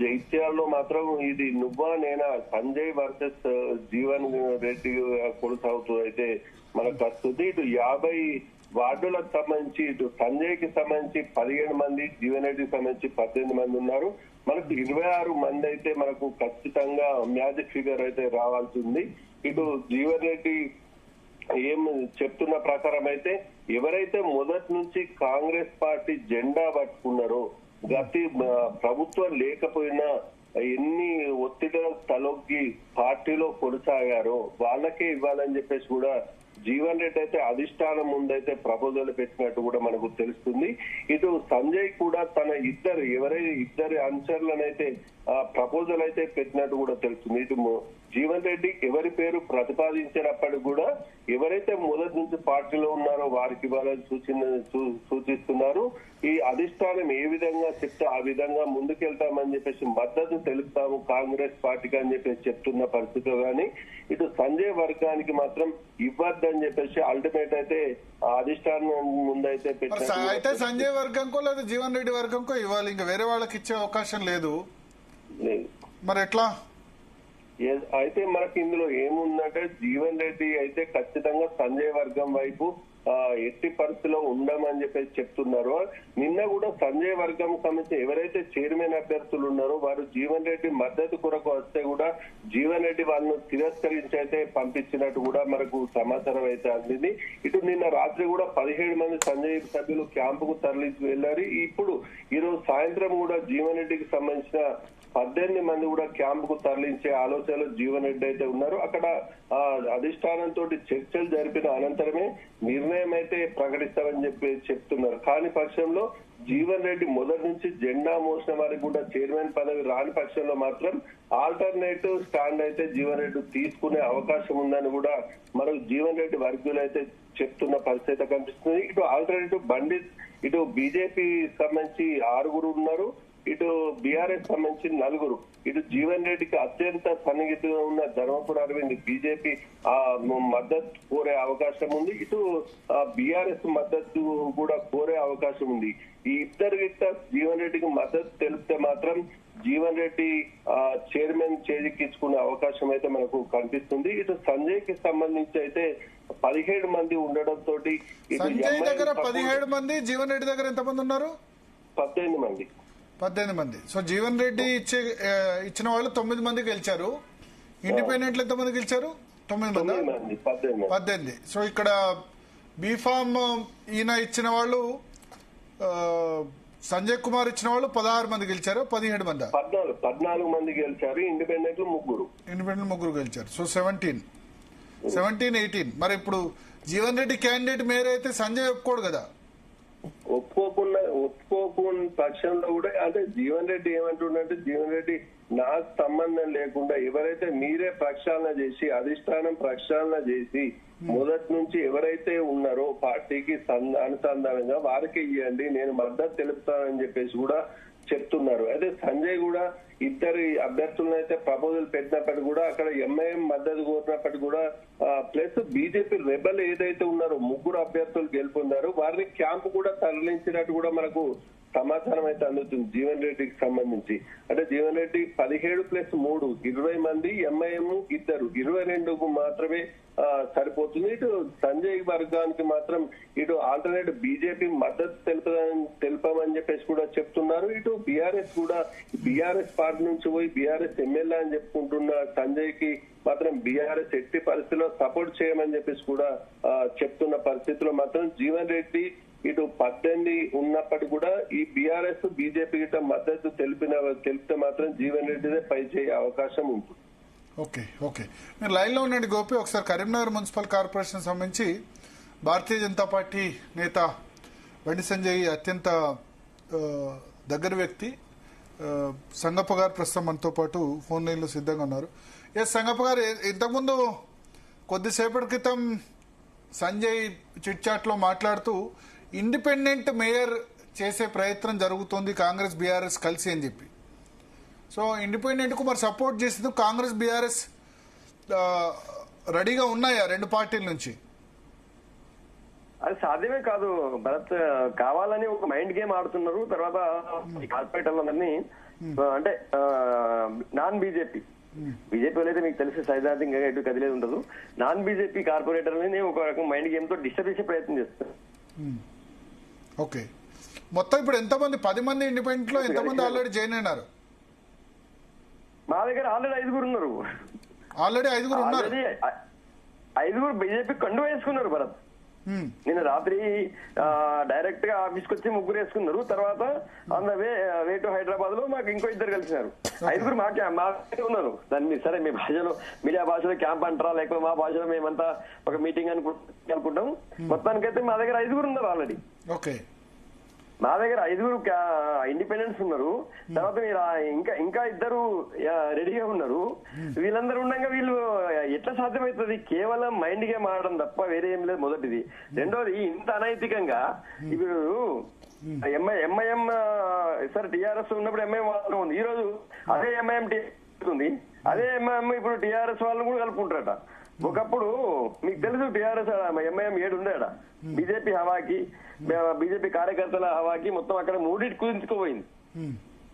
జగిత్యాలలో మాత్రం ఇది నువ్వా నేనా సంజయ్ వర్సెస్ జీవన్ రెడ్డి కొనసాగుతూ అయితే మనకు వస్తుంది. ఇటు 50 వార్డులకు సంబంధించి ఇటు సంజయ్ కి సంబంధించి 17 మంది, జీవన్ రెడ్డికి సంబంధించి 18 మంది ఉన్నారు. మనకు 26 మంది అయితే మనకు ఖచ్చితంగా మ్యాజిక్ ఫిగర్ అయితే రావాల్సి ఉంది. ఇటు జీవన్ రెడ్డి ఏం చెప్తున్న ప్రకారం అయితే ఎవరైతే మొదటి నుంచి కాంగ్రెస్ పార్టీ జెండా పట్టుకున్నారో గతి ప్రభుత్వం లేకపోయినా ఎన్ని ఒత్తిడులకు తలొగ్గి పార్టీలో కొనసాగారో వాళ్ళకే ఇవ్వాలని చెప్పేసి కూడా జీవన్ రెడ్డి అయితే అధిష్టానం ముందైతే ప్రపోజల్ పెట్టినట్టు కూడా మనకు తెలుస్తుంది. ఇటు సంజయ్ కూడా తన ఇద్దరి అనుచరులనైతే ప్రపోజల్ అయితే పెట్టినట్టు కూడా తెలుస్తుంది. ఇటు జీవన్ రెడ్డి ఎవరి పేరు ప్రతిపాదించినప్పటికీ కూడా ఎవరైతే మొదటి నుంచి పార్టీలో ఉన్నారో వారికి ఇవ్వాలని సూచిస్తున్నారు. ఈ అధిష్టానం ఏ విధంగా చెప్తే ఆ విధంగా ముందుకెళ్తామని చెప్పేసి మద్దతు తెలుపుతాము కాంగ్రెస్ పార్టీకి అని చెప్పేసి చెప్తున్న పరిస్థితిలో కానీ ఇటు సంజయ్ వర్గానికి మాత్రం ఇవ్వద్దని చెప్పేసి అల్టిమేట్ అయితే అధిష్టానం ముందైతే పెట్టారు. అయితే సంజయ్ వర్గంకో లేదా జీవన్ రెడ్డి వర్గంకో ఇవ్వాలి, ఇంకా వేరే వాళ్ళకి ఇచ్చే అవకాశం లేదు. మరి ఎట్లా? అయితే మనకి ఇందులో ఏముందంటే జీవన్ రెడ్డి అయితే ఖచ్చితంగా సంజయ్ వర్గం వైపు ఎట్టి పరిస్థితిలో ఉండమని చెప్పేసి చెప్తున్నారు. నిన్న కూడా సంజయ్ వర్గం సంబంధించి ఎవరైతే చైర్మన్ అభ్యర్థులు ఉన్నారో వారు జీవన్ రెడ్డి మద్దతు కొరకు వస్తే కూడా జీవన్ రెడ్డి వాళ్ళను తిరస్కరించి అయితే పంపించినట్టు కూడా మనకు సమాచారం అయితే అందింది. ఇటు నిన్న రాత్రి కూడా 17 మంది సంజయ్ సభ్యులు క్యాంపుకు తరలించి వెళ్లారు. ఇప్పుడు ఈరోజు సాయంత్రం కూడా జీవన్ రెడ్డికి సంబంధించిన 18 మంది కూడా క్యాంప్ కు తరలించే ఆలోచనలో జీవన్ రెడ్డి అయితే ఉన్నారు. అక్కడ అధిష్టానంతో చర్చలు జరిపిన అనంతరమే నిర్ణయం అయితే ప్రకటిస్తామని చెప్తున్నారు. కాని పక్షంలో జీవన్ రెడ్డి మొదటి నుంచి జెండా మోసిన వారికి కూడా చైర్మన్ పదవి రాని పక్షంలో మాత్రం ఆల్టర్నేటివ్ స్టాండ్ అయితే జీవన్ రెడ్డి తీసుకునే అవకాశం ఉందని కూడా మనకు జీవన్ రెడ్డి వర్గులు అయితే చెప్తున్న పరిస్థితి కనిపిస్తుంది. ఇటు ఆల్టర్నేటివ్ బండి ఇటు బీజేపీ సంబంధించి 6 ఉన్నారు, ఇటు బీఆర్ఎస్ సంబంధించి 4. ఇటు జీవన్ రెడ్డికి అత్యంత సన్నిహితంగా ఉన్న ధర్మపుర అరవింద్ బీజేపీ మద్దతు కోరే అవకాశం ఉంది. ఇటు బీఆర్ఎస్ మద్దతు కూడా కోరే అవకాశం ఉంది. ఈ ఇద్దరు జీవన్ రెడ్డికి మద్దతు తెలిపితే మాత్రం జీవన్ రెడ్డి చైర్మన్ చేజిక్కించుకునే అవకాశం అయితే మనకు కనిపిస్తుంది. ఇటు సంజయ్ కి సంబంధించి అయితే 17 మంది ఉండడంతో సంజయ్ దగ్గర 17 మంది, జీవన్ రెడ్డి దగ్గర ఎంతమంది ఉన్నారు? 18 మంది. సో జీవన్ రెడ్డి ఇచ్చిన వాళ్ళు 9 మంది గెలిచారు. ఇండిపెండెంట్లు ఎంతమంది గెలిచారు? 9 మంది, 18. సో ఇక్కడ బీఫామ్ ఈయన ఇచ్చిన వాళ్ళు సంజయ్ కుమార్ ఇచ్చిన వాళ్ళు 16 మంది గెలిచారు. 17 మంది 14 మంది గెలిచారు. ఇండిపెండెంట్లు 3 గెలిచారు. సో 17, 18. మరి ఇప్పుడు జీవన్ రెడ్డి క్యాండిడేట్ మేయర్ అయితే సంజయ్ ఒప్పుకోడు కదా? ఒప్పుకోకుండా పక్షంలో కూడా అంటే జీవన్ రెడ్డి ఏమంటుండంటే జీవన్ రెడ్డి నాకు సంబంధం లేకుండా ఎవరైతే మీరే ప్రక్షాళన చేసి అధిష్టానం ప్రక్షాళన చేసి మొదటి నుంచి ఎవరైతే ఉన్నారో పార్టీకి అనుసంధానంగా వారికి ఇవ్వండి, నేను మద్దతు తెలుపుతానని చెప్పేసి కూడా చెప్తున్నారు. అయితే సంజయ్ కూడా ఇద్దరు అభ్యర్థులను అయితే ప్రపోజల్ పెట్టినప్పటికీ కూడా అక్కడ ఎంఐఎం మద్దతు కోరినప్పటికీ కూడా ప్లస్ బీజేపీ రెబల్ ఏదైతే ఉన్నారో 3 అభ్యర్థులు గెలుపొందారు, వారిని క్యాంపు కూడా తరలించినట్టు కూడా మనకు సమాచారం అయితే అందుతుంది జీవన్ రెడ్డికి సంబంధించి. అంటే జీవన్ రెడ్డి 17+3 20 మంది, ఎంఐఎం ఇద్దరు 22కు మాత్రమే సరిపోతుంది. ఇటు సంజయ్ వర్గానికి మాత్రం ఇటు ఆల్టర్నేట్ బీజేపీ మద్దతు తెలుపమని చెప్పేసి కూడా చెప్తున్నారు. ఇటు బీఆర్ఎస్ కూడా బీఆర్ఎస్ పార్టీ నుంచి పోయి బీఆర్ఎస్ ఎమ్మెల్యే అని చెప్పుకుంటున్న సంజయ్ కి మాత్రం బీఆర్ఎస్ ఎట్టి పరిస్థితిలో సపోర్ట్ చేయమని చెప్పేసి కూడా చెప్తున్న పరిస్థితిలో మాత్రం జీవన్ రెడ్డి ఇటు 18 ఉన్నప్పటికీ కూడా ఈ బీఆర్ఎస్ బీజేపీ గిట్ట మద్దతు తెలిపితే మాత్రం జీవన్ రెడ్డిదే పై చేయ అవకాశం ఉంటుంది. ఓకే ఓకే, మీరు లైన్లో ఉండండి గోపి. ఒకసారి కరీంనగర్ మున్సిపల్ కార్పొరేషన్ సంబంధించి భారతీయ జనతా పార్టీ నేత బండి సంజయ్ అత్యంత దగ్గర వ్యక్తి సంగప్ప గారు ప్రస్తుతం మనతో పాటు ఫోన్ లైన్లో సిద్ధంగా ఉన్నారు. ఎస్ సంగప్ప గారు, ఇంతకుముందు కొద్దిసేపటి క్రితం సంజయ్ చిట్ చాట్ లో మాట్లాడుతూ ఇండిపెండెంట్ మేయర్ చేసే ప్రయత్నం జరుగుతోంది కాంగ్రెస్ బీఆర్ఎస్ కలిసి అని చెప్పి. సో ఇండిపెండెంట్ కు మరి సపోర్ట్ చేసేందుకు కాంగ్రెస్ బీఆర్ఎస్ రెడీగా ఉన్నాయా 2 పార్టీల నుంచి? అది సాధ్యమే కాదు భరత్. కావాలని ఒక మైండ్ గేమ్ ఆడుతున్నారు. తర్వాత కార్పొరేటర్లందరినీ అంటే నాన్ బీజేపీ వాళ్ళు అయితే మీకు తెలిసి సైద్ధాంతికంగా ఎటు కదిలేదు ఉండదు. నాన్ బీజేపీ కార్పొరేటర్లని ఒక రకం మైండ్ గేమ్ తో డిస్టర్బ్ చేసే ప్రయత్నం చేస్తారు. ఓకే, మొత్తం ఇప్పుడు ఎంతమంది? 10 మంది ఇండిపెండెంట్ లో ఎంతమంది ఆల్రెడీ జాయిన్ అయినారు? మా దగ్గర ఆల్రెడీ 5 ఉన్నారు. ఆల్రెడీ 5 ఉన్నారు. 5 బీజేపీ కండు వేసుకున్నారు భరత్. నిన్న రాత్రి డైరెక్ట్ గా ఆఫీస్కి వచ్చి 3 వేసుకున్నారు. తర్వాత on the way to Hyderabad లో మాకు ఇంకో 2 కలిసినారు. 5 మా ఉన్నారు. దాన్ని మీరు సరే మీ భాషలో మీడియా భాషలో క్యాంప్ అంటారా లేకపోతే మా భాషలో మేమంతా ఒక మీటింగ్ అనుకుంటాం. మొత్తానికైతే మా దగ్గర 5 ఉన్నారు ఆల్రెడీ. ఓకే, మా దగ్గర 5 ఇండిపెండెంట్స్ ఉన్నారు. తర్వాత మీరు ఇంకా 2 రెడీగా ఉన్నారు. వీళ్ళందరూ ఉండగా వీళ్ళు ఎట్లా సాధ్యమవుతుంది? కేవలం మైండ్ గేమ్ ఆడడం తప్ప వేరే ఏం లేదు మొదటిది. రెండోది ఇంత అనైతికంగా ఇప్పుడు ఎంఐఎం సార్ టీఆర్ఎస్ ఉన్నప్పుడు ఎంఐఎం వాళ్ళ ఉంది. ఈ రోజు అదే ఎంఐఎం ఉంది, అదే ఎంఐఎం ఇప్పుడు టీఆర్ఎస్ వాళ్ళని కూడా కలుపుకుంటారట. ఒకప్పుడు మీకు తెలుసు టీఆర్ఎస్ ఎంఐఎం 7 ఉండేట. బీజేపీ హవాకి బీజేపీ కార్యకర్తల హవాకి మొత్తం అక్కడ 3 కుదించుకోపోయింది.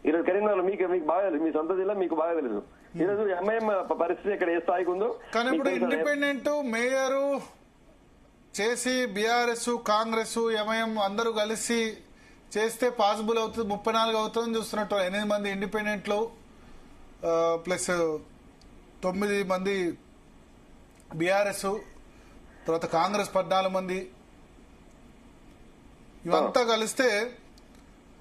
ఈరోజు కరీంనగర్ మీకు బాగా తెలుసు, మీ సొంత జిల్లా మీకు బాగా తెలుసు. ఈరోజు ఎంఐఎం పరిస్థితి ఇక్కడ ఏ స్థాయికి ఉందో. కానీ ఇప్పుడు ఇండిపెండెంట్ మేయరు చేసి బీఆర్ఎస్ కాంగ్రెస్ ఎంఐఎం అందరూ కలిసి చేస్తే పాసిబుల్ అవుతుంది, 34 అవుతుందని చూస్తున్నట్టు. 8 మంది ఇండిపెండెంట్లు ప్లస్ 9 మంది బీఆర్ఎస్, తర్వాత కాంగ్రెస్ 14 మంది, ఇవంతా కలిస్తే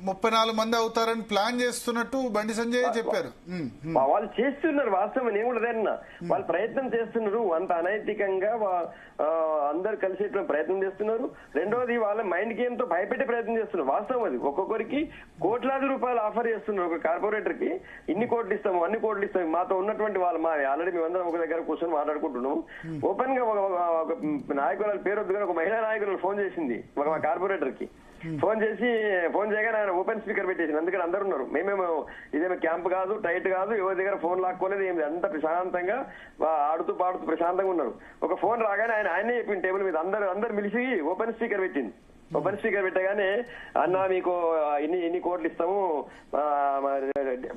34 మంది అవుతారని ప్లాన్ చేస్తున్నట్టు బండి సంజయ్ చెప్పారు. వాళ్ళు చేస్తున్నారు, వాస్తవం నేను కూడా అదేనా. వాళ్ళు ప్రయత్నం చేస్తున్నారు, అంత అనైతికంగా అందరు కలిసేటువంటి ప్రయత్నం చేస్తున్నారు. రెండోది వాళ్ళ మైండ్ గేమ్ తో భయపెట్టే ప్రయత్నం చేస్తున్నారు. వాస్తవం అది. ఒక్కొక్కరికి కోట్లాది రూపాయలు ఆఫర్ చేస్తున్నారు. ఒక కార్పొరేటర్ కి ఇన్ని కోట్లు ఇస్తాము, అన్ని కోట్లు ఇస్తాము. మాతో ఉన్నటువంటి వాళ్ళు ఆల్రెడీ మేమందరం ఒక దగ్గర కూర్చొని మాట్లాడుకుంటున్నాం. ఓపెన్ గా ఒక నాయకురాలు పేరు వద్దు కానీ ఒక మహిళా నాయకురాలు ఫోన్ చేసింది ఒక కార్పొరేటర్ కి. ఫోన్ చేయగానే ఆయన ఓపెన్ స్పీకర్ పెట్టేసింది. అందుకని అందరు ఉన్నారు. మేమేమో ఇదేమో క్యాంప్ కాదు, టైట్ కాదు, ఎవరి దగ్గర ఫోన్ లాక్కోలేదు, ఏమి అంత ప్రశాంతంగా ఆడుతూ పాడుతూ ప్రశాంతంగా ఉన్నారు. ఒక ఫోన్ రాగానే ఆయనే చెప్పింది టేబుల్ మీద అందరు మిలిసి ఓపెన్ స్పీకర్ పెట్టింది. ఓపెన్ స్పీకర్ పెట్టగానే అన్న మీకు ఇన్ని కోట్లు ఇస్తాము,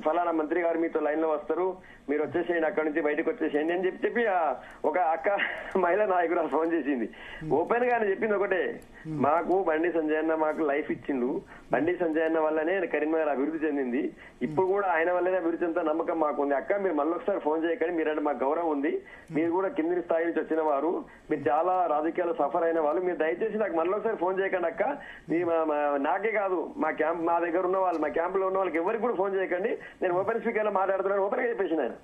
ఫలానా మంత్రి గారు మీతో లైన్ లో వస్తారు, మీరు వచ్చేసేయండి, అక్కడి నుంచి బయటకు వచ్చేసేయండి అని చెప్పి ఒక అక్క మహిళా నాయకురాలు ఫోన్ చేసింది. ఓపెన్ గా చెప్పింది ఒకటే, మాకు బండి సంజయ్ అన్న మాకు లైఫ్ ఇచ్చిండు, బండి సంజయ్ అన్న వల్లనే కరీంనగర్ అభివృద్ధి చెందింది, ఇప్పుడు కూడా ఆయన వల్లనే అభివృద్ధి చెందిన నమ్మకం మాకు ఉంది. అక్క మీరు మళ్ళీ ఒకసారి ఫోన్ చేయకండి, మీరంటే మాకు గౌరవం ఉంది, మీరు కూడా కింది స్థాయి నుంచి వచ్చిన వారు, మీరు చాలా రాజకీయాలు సఫర్ అయిన వాళ్ళు, మీరు దయచేసి నాకు మళ్ళీ ఒకసారి ఫోన్ చేయకండి అక్క. నాకే కాదు మా దగ్గర ఉన్న వాళ్ళు, మా క్యాంప్ లో ఉన్న వాళ్ళకి ఎవరికి కూడా ఫోన్ చేయకండి, నేను ఓపెన్ స్పీకర్ లో మాట్లాడుతున్నాను ఓపెన్ గా చెప్పేసి ఆయన.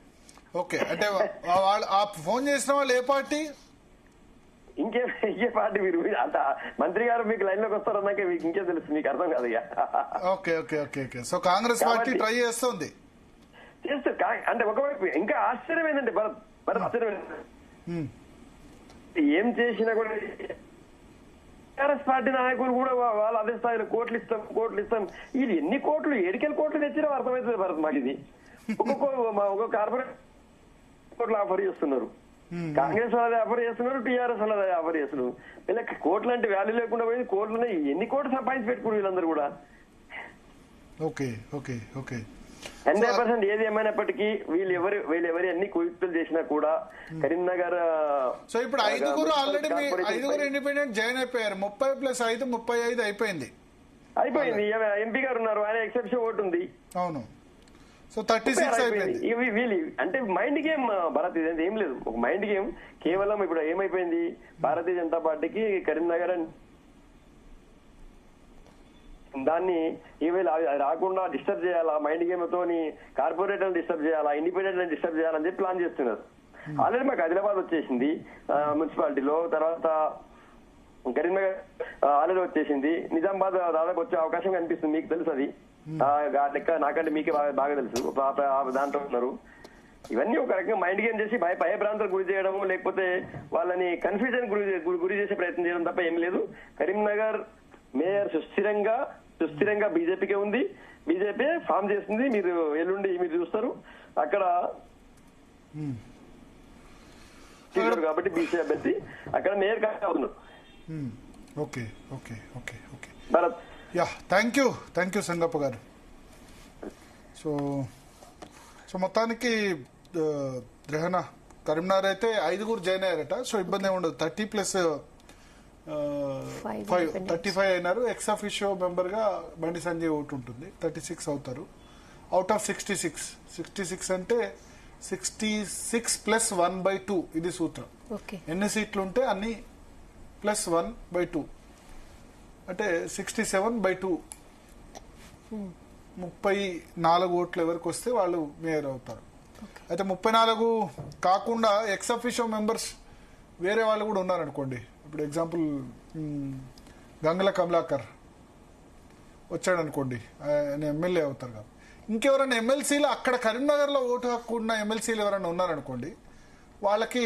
ఓకే, అంటే ఫోన్ చేసిన వాళ్ళు ఏ పార్టీ? ఇంకే పార్టీ? మీరు అంత మంత్రి గారు మీకు లైన్ లోకి వస్తారన్నాక మీకు ఇంకే తెలుసు, మీకు అర్థం కాదు. Okay okay okay okay, so Congress party try చేస్తుంది. అంటే ఒకవైపు ఇంకా ఆశ్చర్యం ఏంటంటే ఆశ్చర్యం ఏం చేసినా కూడా టీఆర్ఎస్ పార్టీ నాయకులు కూడా వాళ్ళు అదే స్థాయిలో కోట్లు ఇస్తాం ఇది ఎన్ని కోట్లు ఏడికెళ్ళి కోట్లు తెచ్చినా అర్థమవుతుంది భరత్ మాకు ఇది ఒక్కొక్క కార్పొరేట్ కోట్లు ఆఫర్ చేస్తున్నారు కాంగ్రెస్ వాళ్ళది ఆఫర్ చేస్తున్నారు టీఆర్ఎస్ వాళ్ళది ఆఫర్ చేస్తున్నారు వీళ్ళకి కోట్లు అంటే వాల్యూ లేకుండా పోయింది కోట్లు ఎన్ని కోట్లు సంపాదించి పెట్టుకున్నారు వీళ్ళందరూ కూడా ఓకే ఓకే ఓకే 100% ఏది ఏమైనప్పటికీ వీళ్ళు ఎవరి అన్ని కుయుక్తులు చేసినా కూడా కరీంనగర్ సో ఇప్పుడు ఆల్రెడీ ఐదుగురు ఇండిపెండెంట్ జాయిన్ అయిపోయారు 30+5 35 అయిపోయింది ఎంపీ గారు ఉన్నారు ఆయన ఎక్సెప్షన్ ఓటు ఉంది అవును సో 36 అయిపోయింది వీళ్ళు అంటే మైండ్ గేమ్ భారత్ ఇదంతా ఏం లేదు ఒక మైండ్ గేమ్ కేవలం ఇప్పుడు ఏమైపోయింది భారతీయ జనతా పార్టీకి కరీంనగర్ దాన్ని ఈవేళ రాకుండా డిస్టర్బ్ చేయాలా మైండ్ గేమ్ తోని కార్పొరేటర్ డిస్టర్బ్ చేయాలా ఇండిపెండెంట్ డిస్టర్బ్ చేయాలని చెప్పి ప్లాన్ చేస్తున్నారు ఆల్రెడీ మాకు ఆదిలాబాద్ వచ్చేసింది మున్సిపాలిటీలో తర్వాత కరీంనగర్ ఆల్రెడీ వచ్చేసింది నిజామాబాద్ దాదాపు వచ్చే అవకాశం కనిపిస్తుంది మీకు తెలుసు అది లెక్క నాకంటే మీకే బాగా తెలుసు దాంట్లో ఉన్నారు ఇవన్నీ ఒక రకంగా మైండ్ గేమ్ చేసి భయభ్రాంతులకు గురి చేయడం లేకపోతే వాళ్ళని కన్ఫ్యూజన్ గురి చేసే ప్రయత్నం చేయడం తప్ప ఏం లేదు కరీంనగర్ మేయర్ సుస్థిరంగా బీజేపీకే ఉంది బీజేపీ ఫామ్ చేస్తుంది మీరు ఎల్లుండి మీరు చూస్తారు అక్కడ కాబట్టి బీసీ అభ్యర్థి అక్కడ మేయర్ కాదు okay okay okay okay Bharat yeah thank you Sangappa గారు సో మొత్తానికి గ్రహణ కరీంనగర్ అయితే 5 జాయిన్ అయ్యారట సో ఇబ్బంది ఏమి ఉండదు 30+5 అయినారు ఎక్స్ అఫిషియో మెంబర్ గా బండి సంజయ్ ఓటు ఉంటుంది 36 అవుతారు అవుట్ ఆఫ్ 66 అంటే 66 + 1/2 ఇది సూత్రం ఎన్ని సీట్లు ఉంటే అన్ని +1/2 అంటే 67/2 34 ఓట్లు ఎవరికి వస్తే వాళ్ళు మేయర్ అవుతారు అయితే 34 కాకుండా ఎక్స్ అఫిషియో మెంబర్స్ వేరే వాళ్ళు కూడా ఉన్నారనుకోండి ఇప్పుడు ఎగ్జాంపుల్ గంగుల కమలాకర్ వచ్చాడు అనుకోండి ఆయన ఎమ్మెల్యే అవుతారు కదా ఇంకెవరైనా ఎమ్మెల్సీలు అక్కడ కరీంనగర్లో ఓటు హక్కు ఉన్న ఎమ్మెల్సీలు ఎవరైనా ఉన్నారనుకోండి వాళ్ళకి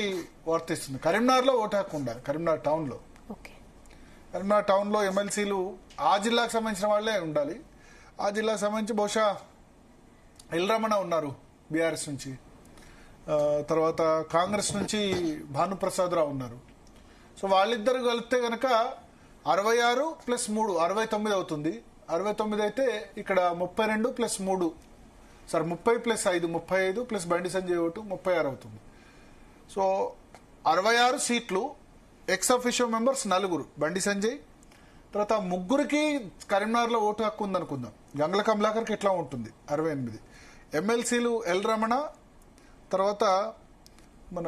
వర్తిస్తుంది కరీంనగర్లో ఓటు హక్కు ఉండాలి కరీంనగర్ టౌన్లో ఎమ్మెల్సీలు ఆ జిల్లాకు సంబంధించిన వాళ్ళే ఉండాలి ఆ జిల్లాకు సంబంధించి బహుశా ఎల్ రమణ ఉన్నారు బీఆర్ఎస్ నుంచి తర్వాత కాంగ్రెస్ నుంచి భానుప్రసాదరావు ఉన్నారు సో వాళ్ళిద్దరు కలిపితే గనక 66+3 69 అవుతుంది 69 అయితే ఇక్కడ 32+3 సార్ 30+5 35 బండి సంజయ్ ఓటు 36 అవుతుంది సో 66 సీట్లు ex officio members 4 Bandi Sanjay తర్వాత 3 కరీంనగర్లో ఓటు హక్కు ఉందనుకుందాం గంగుల కమలాకర్కి ఎట్లా ఉంటుంది 68 ఎమ్మెల్సీలు ఎల్ రమణ తర్వాత మన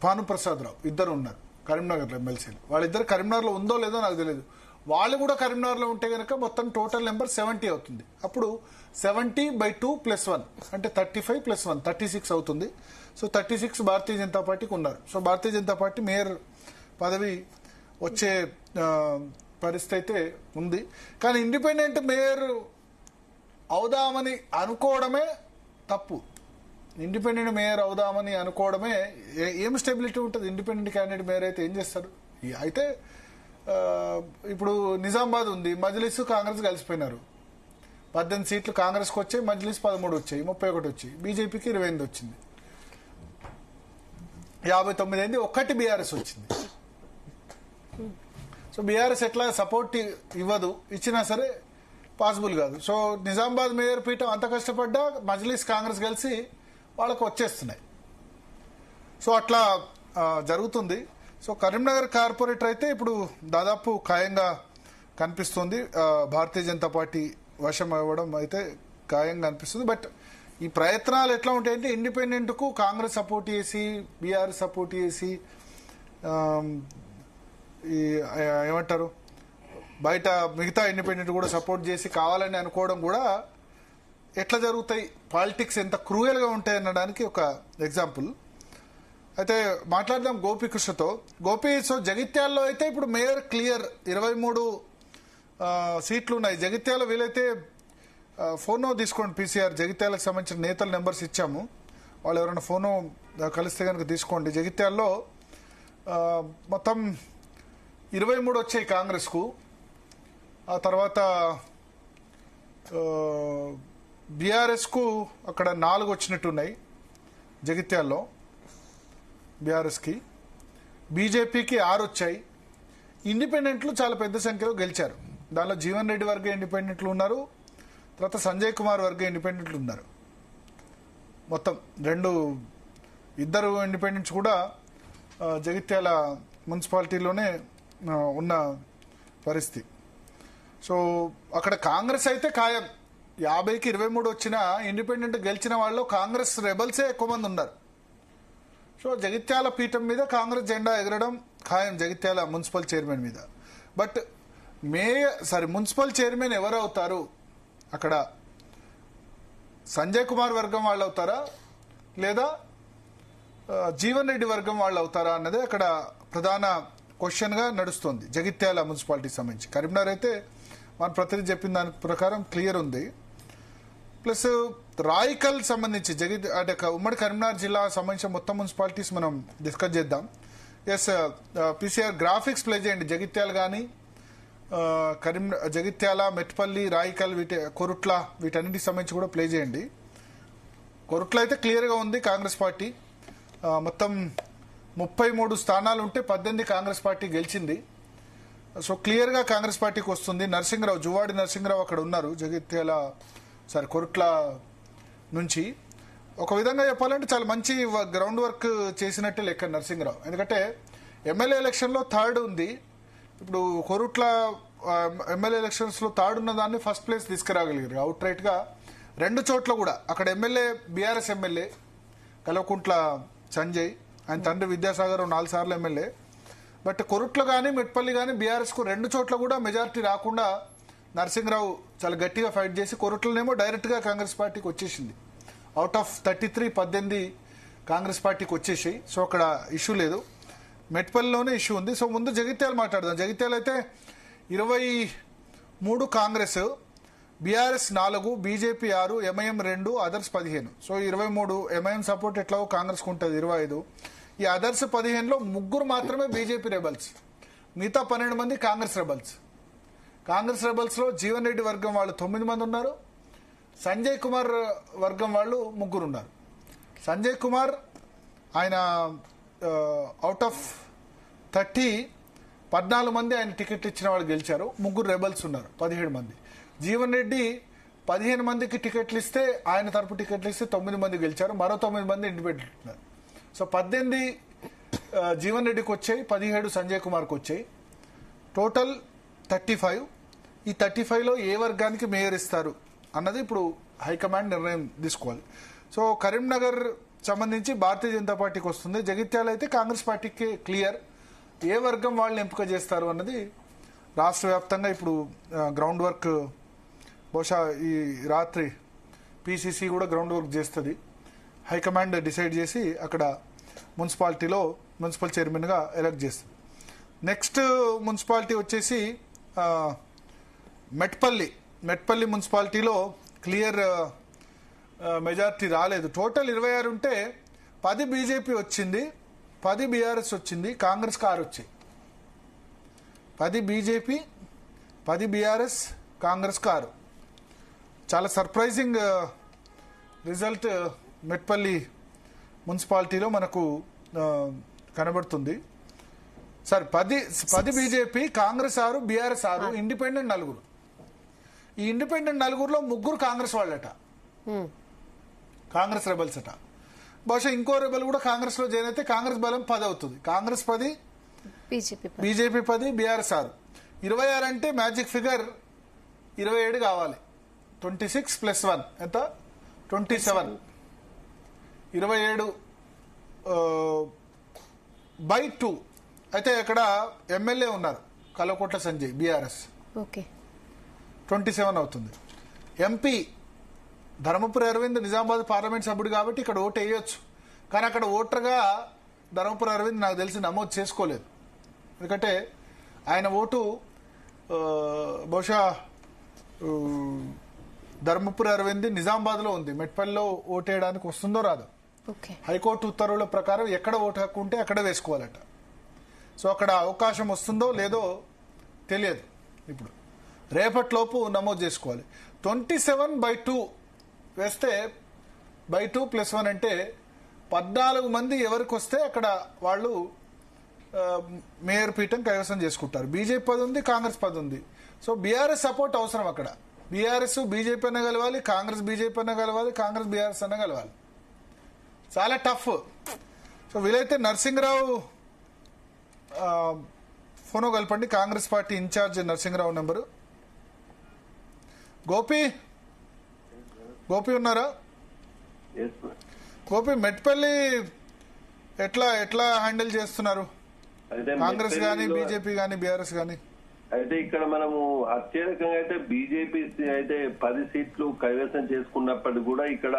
భానుప్రసాదరావు ఇద్దరు ఉన్నారు కరీంనగర్లో ఎమ్మెల్సీలు వాళ్ళిద్దరు కరీంనగర్లో ఉందో లేదో నాకు తెలియదు వాళ్ళు కూడా కరీంనగర్లో ఉంటే కనుక మొత్తం టోటల్ నెంబర్ 70 అవుతుంది అప్పుడు 70/2 +1 అంటే 35+1 36 అవుతుంది సో 36 భారతీయ జనతా పార్టీకి ఉన్నారు సో భారతీయ జనతా పార్టీ మేయర్ పదవి వచ్చే పరిస్థితి అయితే ఉంది కానీ ఇండిపెండెంట్ మేయర్ అవుదామని అనుకోవడమే తప్పు ఇండిపెండెంట్ మేయర్ అవుదామని అనుకోవడమే ఏం స్టెబిలిటీ ఉంటుంది ఇండిపెండెంట్ క్యాండిడేట్ మేయర్ అయితే ఏం చేస్తారు అయితే ఇప్పుడు నిజామాబాద్ ఉంది మజ్లిస్ కాంగ్రెస్ కలిసిపోయినారు 18 సీట్లు కాంగ్రెస్కి వచ్చాయి మజ్లిస్ 13 వచ్చాయి 31 వచ్చాయి బీజేపీకి 28 వచ్చింది 59 అయింది 1 బీఆర్ఎస్ వచ్చింది సో బీఆర్ఎస్ ఎట్లా సపోర్ట్ ఇవ్వదు ఇచ్చినా సరే పాసిబుల్ కాదు సో నిజామాబాద్ మేయర్ పీఠం అంత కష్టపడ్డా మజ్లిస్ కాంగ్రెస్ కలిసి వాళ్ళకు వచ్చేస్తున్నాయి సో అట్లా జరుగుతుంది సో కరీంనగర్ కార్పొరేటర్ అయితే ఇప్పుడు దాదాపు ఖాయంగా కనిపిస్తుంది భారతీయ జనతా పార్టీ వశం అవ్వడం అయితే ఖాయంగా అనిపిస్తుంది బట్ ఈ ప్రయత్నాలు ఎట్లా ఉంటాయంటే ఇండిపెండెంట్కు కాంగ్రెస్ సపోర్ట్ చేసి బీఆర్ఎస్ సపోర్ట్ చేసి ఈ ఏమంటారు బయట మిగతా ఇండిపెండెంట్ కూడా సపోర్ట్ చేసి కావాలని అనుకోవడం కూడా ఎట్లా జరుగుతాయి పాలిటిక్స్ ఎంత క్రూయల్గా ఉంటాయి అనడానికి ఒక ఎగ్జాంపుల్ అయితే మాట్లాడదాం గోపీకృష్ణతో సో జగిత్యాల్లో అయితే ఇప్పుడు మేయర్ క్లియర్ 23 సీట్లు ఉన్నాయి జగిత్యాల వీలైతే ఫోనో తీసుకోండి పీసీఆర్ జగిత్యాలకు సంబంధించిన నేతల నెంబర్స్ ఇచ్చాము వాళ్ళు ఎవరైనా ఫోనో కలిస్తే కనుక తీసుకోండి జగిత్యాల్లో మొత్తం 23 వచ్చాయి కాంగ్రెస్కు. ఆ తర్వాత బీఆర్ఎస్కు అక్కడ 4 వచ్చినట్టున్నాయి జగిత్యాల్లో బీఆర్ఎస్కి. బీజేపీకి 6 వచ్చాయి. ఇండిపెండెంట్లు చాలా పెద్ద సంఖ్యలో గెలిచారు. దానిలో జీవన్ రెడ్డి వర్గ ఇండిపెండెంట్లు ఉన్నారు, తర్వాత సంజయ్ కుమార్ వర్గ ఇండిపెండెంట్లు ఉన్నారు. మొత్తం ఇద్దరు ఇండిపెండెంట్స్ కూడా జగిత్యాల మున్సిపాలిటీలోనే ఉన్న పరిస్థితి. సో అక్కడ కాంగ్రెస్ అయితే ఖాయం. 50కి 23 వచ్చిన ఇండిపెండెంట్ గెలిచిన వాళ్ళు కాంగ్రెస్ రెబల్సే ఎక్కువ మంది ఉన్నారు. సో జగిత్యాల పీఠం మీద కాంగ్రెస్ జెండా ఎగరడం ఖాయం జగిత్యాల మున్సిపల్ చైర్మన్ మీద. బట్ మున్సిపల్ చైర్మన్ ఎవరు అవుతారు అక్కడ? సంజయ్ కుమార్ వర్గం వాళ్ళు అవుతారా లేదా జీవన్ రెడ్డి వర్గం వాళ్ళు అవుతారా అన్నది అక్కడ ప్రధాన క్వశ్చన్ గా నడుస్తుంది జగిత్యాల మున్సిపాలిటీకి సంబంధించి. కరీంనగర్ అయితే మన ప్రతినిధి చెప్పిన దాని ప్రకారం క్లియర్ ఉంది. ప్లస్ రాయికల్ సంబంధించి అంటే ఉమ్మడి కరీంనగర్ జిల్లా సంబంధించిన మొత్తం మున్సిపాలిటీస్ మనం డిస్కస్ చేద్దాం. ఎస్ పీసీఆర్ గ్రాఫిక్స్ ప్లే చేయండి. జగిత్యాల కానీ జగిత్యాల, మెట్పల్లి, రాయికల్, కొరుట్ల వీటన్నిటికి సంబంధించి కూడా ప్లే చేయండి. కొరుట్ల అయితే క్లియర్గా ఉంది కాంగ్రెస్ పార్టీ. మొత్తం 33 స్థానాలు ఉంటే 18 కాంగ్రెస్ పార్టీ గెలిచింది. సో క్లియర్గా కాంగ్రెస్ పార్టీకి వస్తుంది. నరసింహరావు, జువాడి నరసింహరావు అక్కడ ఉన్నారు కొరుట్ల నుంచి. ఒక విధంగా చెప్పాలంటే చాలా మంచి గ్రౌండ్ వర్క్ చేసినట్టే లెక్క నరసింహరావు. ఎందుకంటే ఎమ్మెల్యే ఎలక్షన్లో 3rd ఉంది. ఇప్పుడు కొరుట్ల ఎమ్మెల్యే ఎలక్షన్స్లో 3rd ఉన్న దాన్ని ఫస్ట్ ప్లేస్ తీసుకురాగలిగారు అవుట్ రైట్ గా. 2 చోట్ల కూడా అక్కడ MLA BRS MLA Kalvakuntla Sanjay, ఆయన తండ్రి విద్యాసాగర్ 4 సార్లు ఎమ్మెల్యే. బట్ కొరుట్ల కానీ మెట్పల్లి కానీ బీఆర్ఎస్ కు 2 చోట్ల కూడా మెజారిటీ రాకుండా నరసింహరావు చాలా గట్టిగా ఫైట్ చేసి కొరుట్లనేమో డైరెక్ట్ గా కాంగ్రెస్ పార్టీకి వచ్చేసింది. అవుట్ ఆఫ్ 33 18 కాంగ్రెస్ పార్టీకి వచ్చేసాయి. సో అక్కడ ఇష్యూ లేదు. మెట్పల్లిలోనే ఇష్యూ ఉంది. సో ముందు జగిత్యాల మాట్లాడదాం. జగిత్యాల అయితే 23 Congress, BRS 4, BJP 6, MIM 2, others 15. So 23 MIM support ఎట్లాగో కాంగ్రెస్ కు ఉంటుంది 25. ఈ అదర్స్ 15లో 3 మాత్రమే బీజేపీ రెబల్స్, మిగతా 12 మంది కాంగ్రెస్ రెబల్స్. కాంగ్రెస్ రెబల్స్ లో జీవన్ రెడ్డి వర్గం వాళ్ళు 9 మంది ఉన్నారు. సంజయ్ కుమార్ వర్గం వాళ్ళు 3 ఉన్నారు. సంజయ్ కుమార్ ఆయన అవుట్ ఆఫ్ 30 14 మంది ఆయన టికెట్ ఇచ్చిన వాళ్ళు గెలిచారు. 3 రెబల్స్ ఉన్నారు, 17 మంది. జీవన్ రెడ్డి 15 మందికి టికెట్లు ఇస్తే ఆయన తరపు టికెట్లు ఇస్తే 9 మంది గెలిచారు, మరో 9 మంది ఇండిపెండెంట్ ఉన్నారు. సో 18 జీవన్ రెడ్డికి వచ్చాయి, 17 సంజయ్ కుమార్కి వచ్చాయి. టోటల్ 35. ఈ 35లో ఏ వర్గానికి మేయర్ ఇస్తారు అన్నది ఇప్పుడు హైకమాండ్ నిర్ణయం తీసుకోవాలి. సో కరీంనగర్ సంబంధించి భారతీయ జనతా పార్టీకి వస్తుంది. జగిత్యాల అయితే కాంగ్రెస్ పార్టీకి క్లియర్. ఏ వర్గం వాళ్ళని ఎంపిక చేస్తారు అన్నది రాష్ట్ర వ్యాప్తంగా ఇప్పుడు గ్రౌండ్ వర్క్, బహుశా ఈ రాత్రి పిసిసి కూడా గ్రౌండ్ వర్క్ చేస్తుంది. హైకమాండ్ డిసైడ్ చేసి అక్కడ మున్సిపాలిటీలో మున్సిపల్ చైర్మన్గా ఎలక్ట్ చేస్తుంది. నెక్స్ట్ మున్సిపాలిటీ వచ్చేసి మెట్పల్లి మున్సిపాలిటీలో క్లియర్ మెజార్టీ రాలేదు. టోటల్ 26 ఉంటే 10 బీజేపీ వచ్చింది, 10 బీఆర్ఎస్ వచ్చింది, కాంగ్రెస్ 6 వచ్చాయి. 10 బీజేపీ, 10 బీఆర్ఎస్, కాంగ్రెస్ 6. చాలా సర్ప్రైజింగ్ రిజల్ట్ మెట్పల్లి మున్సిపాలిటీలో మనకు కనబడుతుంది. Sir 10 BJP, Congress 6, BRS 6, independent 4. ఈ ఇండిపెండెంట్ 4లో 3 కాంగ్రెస్ వాళ్ళట, కాంగ్రెస్ రెబల్స్ అట. బహుశా ఇంకో రెబల్ కూడా కాంగ్రెస్ లో జాయిన్ అయితే కాంగ్రెస్ బలం 10 అవుతుంది. Congress 10, BJP 10, BRS 6. 26 అంటే మ్యాజిక్ ఫిగర్ 27 కావాలి. 26 + 1 ఎంత? 27. 27 by 2. అయితే ఇక్కడ ఎమ్మెల్యే ఉన్నారు కల్వకుంట్ల సంజయ్, బీఆర్ఎస్. 27 అవుతుంది. ఎంపీ ధర్మపురి అరవింద్ నిజామాబాద్ పార్లమెంట్ సభ్యుడు కాబట్టి ఇక్కడ ఓటు వేయొచ్చు. కానీ అక్కడ ఓటర్గా ధర్మపురి అరవింద్ నాకు తెలిసి నమోదు చేసుకోలేదు. ఎందుకంటే ఆయన ఓటు బహుశా ధర్మపురి అరవింద్ నిజామాబాద్లో ఉంది. మెట్పల్లిలో ఓటు వేయడానికి వస్తుందో రాదో. హైకోర్టు ఉత్తర్వుల ప్రకారం ఎక్కడ ఓటు హక్కు ఉంటే అక్కడ వేసుకోవాలట. సో అక్కడ అవకాశం వస్తుందో లేదో తెలియదు. ఇప్పుడు రేపటిలోపు నమోదు చేసుకోవాలి. 27/2 వేస్తే by 2 + 1 అంటే 14 మంది ఎవరికి వస్తే అక్కడ వాళ్ళు మేయర్ పీఠం కైవసం చేసుకుంటారు. బీజేపీ 10 ఉంది, కాంగ్రెస్ 10 ఉంది. సో బీఆర్ఎస్ సపోర్ట్ అవసరం. అక్కడ బీఆర్ఎస్ బీజేపీ అన్న కలవాలి, కాంగ్రెస్ బీజేపీ అన్న కలవాలి, కాంగ్రెస్ బీఆర్ఎస్ అన్న కలవాలి. చాలా టఫ్. సో వీలైతే నరసింహరావు ఫోన్ కలపండి, Congress party incharge Narasimharao number. Gopi ఉన్నారా? గోపి, మెట్పల్లి ఎట్లా హ్యాండిల్ చేస్తున్నారు? కాంగ్రెస్ గానీ, బీజేపీ గానీ, బీఆర్ఎస్ గానీ? అయితే ఇక్కడ మనము అత్యధికంగా అయితే బీజేపీ అయితే 10 సీట్లు కైవసం చేసుకున్నప్పటికీ కూడా ఇక్కడ